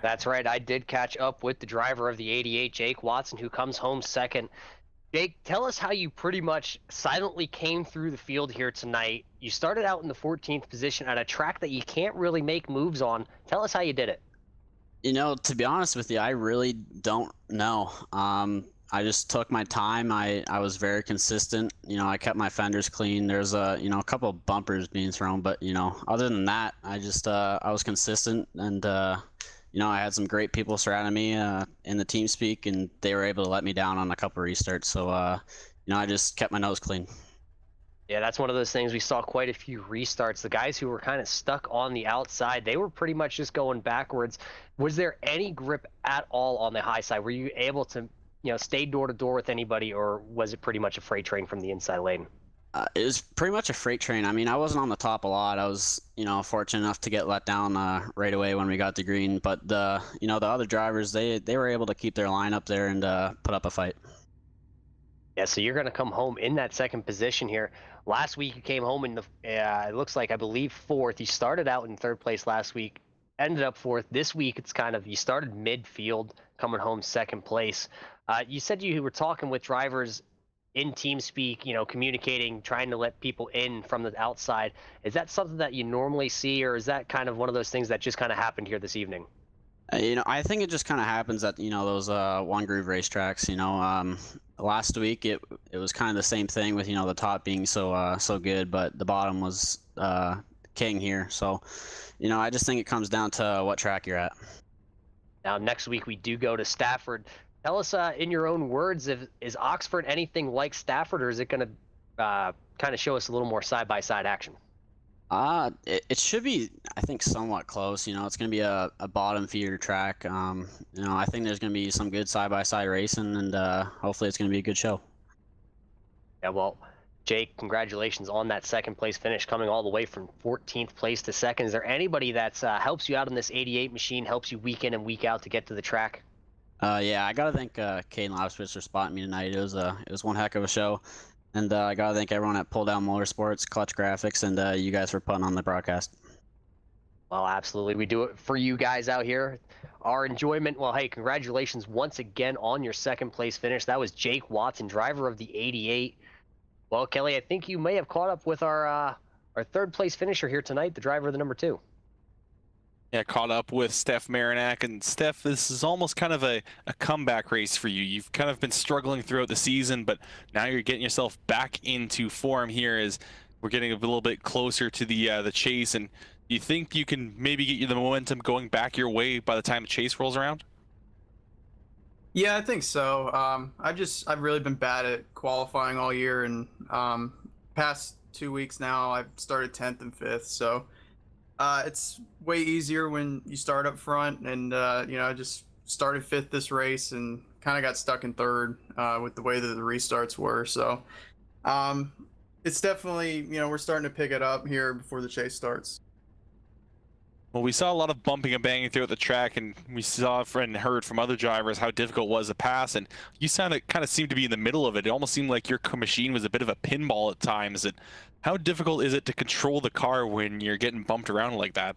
Speaker 3: That's right. I did catch up with the driver of the 88, Jake Watson, who comes home second. Jake, tell us how you pretty much silently came through the field here tonight. You started out in the 14th position at a track that you can't really make moves on. Tell us how you did it.
Speaker 10: You know, to be honest with you, I really don't know. I just took my time. I was very consistent. I kept my fenders clean. There's a couple of bumpers being thrown, but other than that, I just I was consistent, and I had some great people surrounding me in the team speak, and they were able to let me down on a couple of restarts. So I just kept my nose clean.
Speaker 3: Yeah, that's one of those things. We saw quite a few restarts. The guys who were kind of stuck on the outside, they were pretty much just going backwards. Was there any grip at all on the high side? Were you able to, stay door to door with anybody, or was it pretty much a freight train from the inside lane?
Speaker 10: It was pretty much a freight train. I mean, I wasn't on the top a lot. I was, fortunate enough to get let down right away when we got the green. But the other drivers, they were able to keep their line up there and put up a fight.
Speaker 3: Yeah, so you're going to come home in that second position here. Last week you came home in the, it looks like, I believe, fourth. You started out in third place last week, ended up fourth. This week it's kind of, you started midfield, coming home second place. You said you were talking with drivers in TeamSpeak, communicating, trying to let people in from the outside. Is that something that you normally see, or is that kind of one of those things that just kind of happened here this evening?
Speaker 10: I think it just kind of happens at those one groove racetracks. Last week it was kind of the same thing with the top being so good, but the bottom was king here. So I just think it comes down to what track you're at.
Speaker 3: Now next week we do go to Stafford. Tell us in your own words, is Oxford anything like Stafford, or is it going to kind of show us a little more side-by-side action?
Speaker 10: It should be, I think, somewhat close. It's going to be a bottom feeder track. I think there's going to be some good side-by-side racing, and hopefully it's going to be a good show.
Speaker 3: Yeah, well, Jake, congratulations on that second place finish, coming all the way from 14th place to second. Is there anybody that's helps you out on this 88 machine, helps you week in and week out to get to the track?
Speaker 10: Yeah, I gotta thank Caden Lapswitz for spotting me tonight. It was one heck of a show, and I gotta thank everyone at Pull Down Motorsports, Clutch Graphics, and you guys for putting on the broadcast.
Speaker 3: Well, absolutely, we do it for you guys out here. Our enjoyment. Well, hey, congratulations once again on your second place finish. That was Jake Watson, driver of the 88. Well, Kelly, I think you may have caught up with our third place finisher here tonight, the driver of the number 2.
Speaker 7: Yeah, caught up with Steph Marinac. And Steph, this is almost kind of a comeback race for you. You've kind of been struggling throughout the season, but now you're getting yourself back into form here as we're getting a little bit closer to the chase. And you think you can maybe get you the momentum going back your way by the time the chase rolls around?
Speaker 11: Yeah, I think so. I've really been bad at qualifying all year, and past 2 weeks now I've started 10th and 5th. So it's way easier when you start up front, and I just started 5th this race and kind of got stuck in 3rd with the way that the restarts were. So it's definitely, we're starting to pick it up here before the chase starts.
Speaker 7: Well, we saw a lot of bumping and banging throughout the track, and we saw and heard from other drivers how difficult it was to pass, and you kind of seemed to be in the middle of it. It almost seemed like your machine was a bit of a pinball at times. And how difficult is it to control the car when you're getting bumped around like that?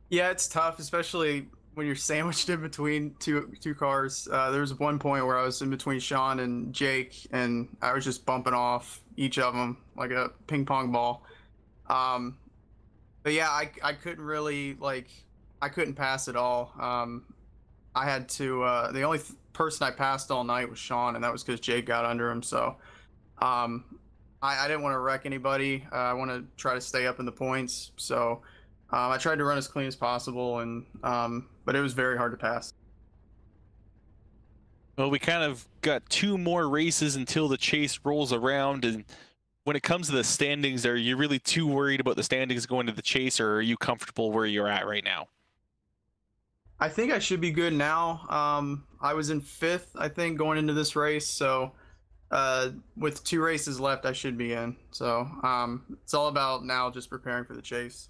Speaker 11: Yeah, it's tough, especially when you're sandwiched in between two cars. There was one point where I was in between Sean and Jake, and I was just bumping off each of them like a ping pong ball. But yeah, I couldn't really, I couldn't pass at all. I had to, the only person I passed all night was Sean, and that was because Jake got under him. So I didn't want to wreck anybody. I want to try to stay up in the points. So I tried to run as clean as possible, and but it was very hard to pass.
Speaker 7: Well, we kind of got 2 more races until the chase rolls around, and when it comes to the standings, are you really too worried about the standings going to the chase, or are you comfortable where you're at right now?
Speaker 11: I think I should be good now. I was in 5th, I think, going into this race. So with 2 races left, I should be in. So it's all about now just preparing for the chase.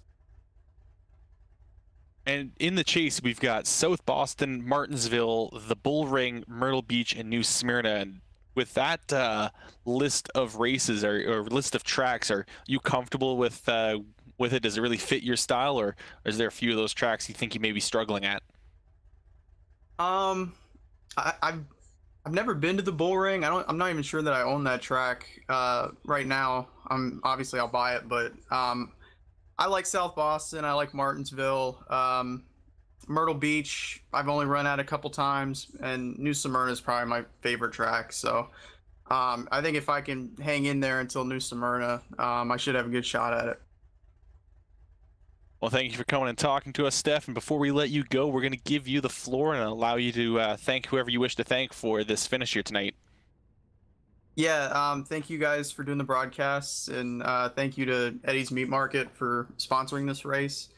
Speaker 7: And in the chase, we've got South Boston, Martinsville, the Bull Ring, Myrtle Beach, and New Smyrna. And with that list of races or list of tracks, are you comfortable with it? Does it really fit your style, or is there a few of those tracks you think you may be struggling at?
Speaker 11: I've never been to the Bull Ring. I'm not even sure that I own that track right now. Obviously I'll buy it, but I like South Boston. I like Martinsville. Myrtle Beach, I've only run at a couple times, and New Smyrna is probably my favorite track. So I think if I can hang in there until New Smyrna, I should have a good shot at it.
Speaker 7: Well, thank you for coming and talking to us, Steph. And before we let you go, we're going to give you the floor and allow you to thank whoever you wish to thank for this finish here tonight.
Speaker 11: Yeah, thank you guys for doing the broadcasts, and thank you to Eddie's Meat Market for sponsoring this race.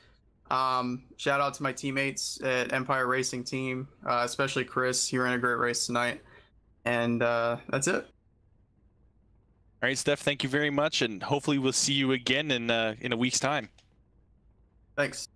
Speaker 11: Shout out to my teammates at Empire Racing Team, especially Chris. You ran a great race tonight. And that's it.
Speaker 7: All right, Steph, thank you very much, and hopefully we'll see you again in a week's time.
Speaker 11: Thanks.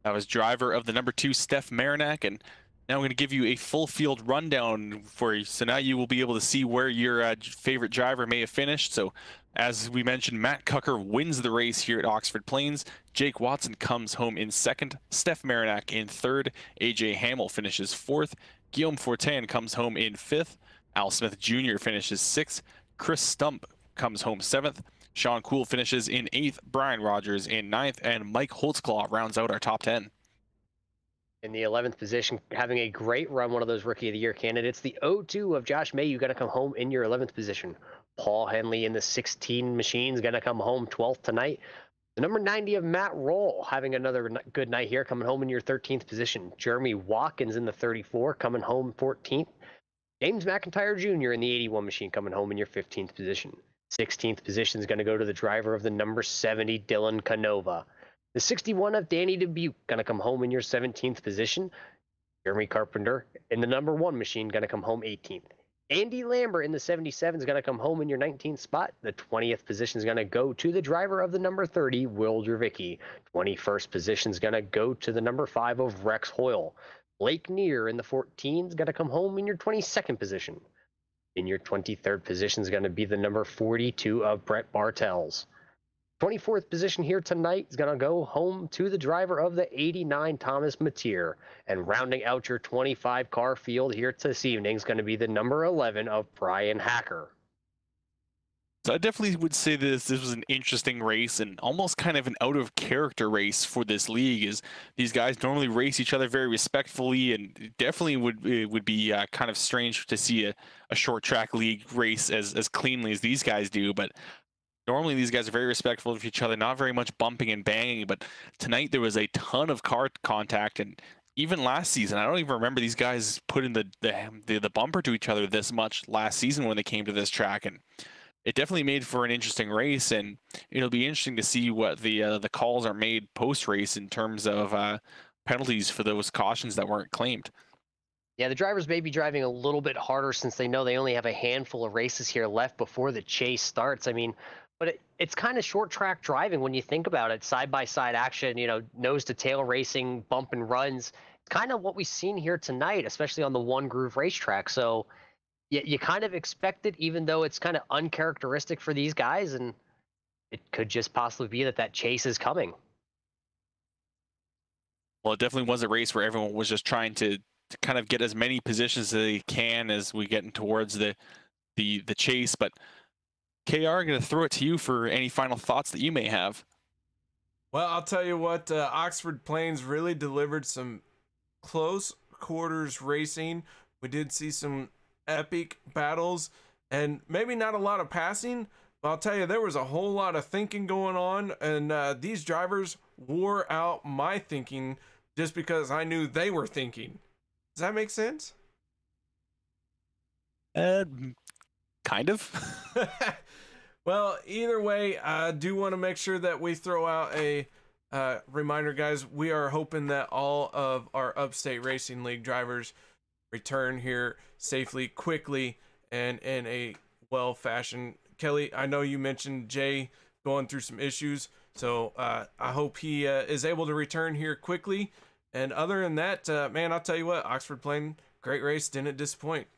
Speaker 7: That was driver of the number 2, Steph Marinac, and now I'm going to give you a full field rundown for you. So now you will be able to see where your favorite driver may have finished. So as we mentioned, Matt Kocher wins the race here at Oxford Plains. Jake Watson comes home in 2nd. Steph Marinac in 3rd. AJ Hamill finishes 4th. Guillaume Fortin comes home in 5th. Al Smith Jr. finishes 6th. Chris Stump comes home 7th. Sean Kuhl finishes in 8th. Brian Rogers in 9th. And Mike Holtzclaw rounds out our top 10.
Speaker 3: In the 11th position, having a great run, one of those Rookie of the Year candidates. The 0-2 of Josh May, you got to come home in your 11th position. Paul Henley in the 16 machines, going to come home 12th tonight. The number 90 of Matt Roll, having another good night here, coming home in your 13th position. Jeremy Watkins in the 34, coming home 14th. James McIntyre Jr. in the 81 machine, coming home in your 15th position. 16th position is going to go to the driver of the number 70, Dylan Canova. The 61 of Danny Dubuque, going to come home in your 17th position. Jeremy Carpenter in the number 1 machine, going to come home 18th. Andy Lambert in the 77 is going to come home in your 19th spot. The 20th position is going to go to the driver of the number 30, Will Dravicki. 21st position is going to go to the number 5 of Rex Hoyle. Blake Neer in the 14 is going to come home in your 22nd position. In your 23rd position is going to be the number 42 of Brett Bartels. 24th position here tonight is going to go home to the driver of the 89, Thomas Mateer. And rounding out your 25 car field here this evening is going to be the number 11 of Brian Hacker.
Speaker 7: So I definitely would say this was an interesting race and almost kind of an out of character race for this league. Is these guys normally race each other very respectfully, and definitely would be kind of strange to see a short track league race as cleanly as these guys do. But normally these guys are very respectful of each other, not very much bumping and banging. But tonight there was a ton of car contact, and even last season, I don't even remember these guys putting the bumper to each other this much last season when they came to this track. And it definitely made for an interesting race, and it'll be interesting to see what the calls are made post-race in terms of penalties for those cautions that weren't claimed.
Speaker 3: Yeah, the drivers may be driving a little bit harder since they know they only have a handful of races here left before the chase starts. I mean, but it's kind of short track driving when you think about it. Side-by-side action, nose-to-tail racing, bump and runs. It's kind of what we've seen here tonight, especially on the one groove racetrack. So you kind of expect it, even though it's kind of uncharacteristic for these guys, and it could just possibly be that chase is coming.
Speaker 7: Well, it definitely was a race where everyone was just trying to kind of get as many positions as they can as we get towards the chase. But KR, I'm going to throw it to you for any final thoughts that you may have.
Speaker 5: Well, I'll tell you what, Oxford Plains really delivered some close quarters racing. We did see some epic battles and maybe not a lot of passing, but I'll tell you, there was a whole lot of thinking going on, and these drivers wore out my thinking just because I knew they were thinking. Does that make sense?
Speaker 7: Kind of.
Speaker 5: Well, either way, I do want to make sure that we throw out a reminder, guys. We are hoping that all of our Upstate Racing League drivers return here safely, quickly, and in a well fashion. Kelly, I know you mentioned Jay going through some issues, so I hope he is able to return here quickly. And other than that, man, I'll tell you what, Oxford Plains, great race, didn't disappoint.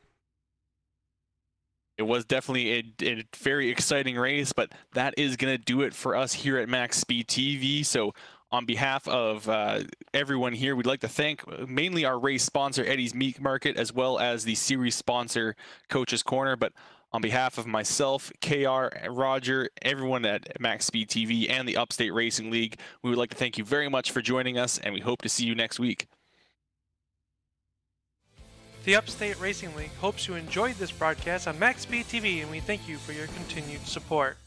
Speaker 7: It was definitely a very exciting race, but that is going to do it for us here at MaxSpeedTV. So on behalf of everyone here, we'd like to thank mainly our race sponsor, Eddie's Meat Market, as well as the series sponsor, Kocher's Corner. But on behalf of myself, KR, Roger, everyone at MaxSpeedTV and the Upstate Racing League, we would like to thank you very much for joining us, and we hope to see you next week.
Speaker 1: The Upstate Racing League hopes you enjoyed this broadcast on MaxSpeedTV, and we thank you for your continued support.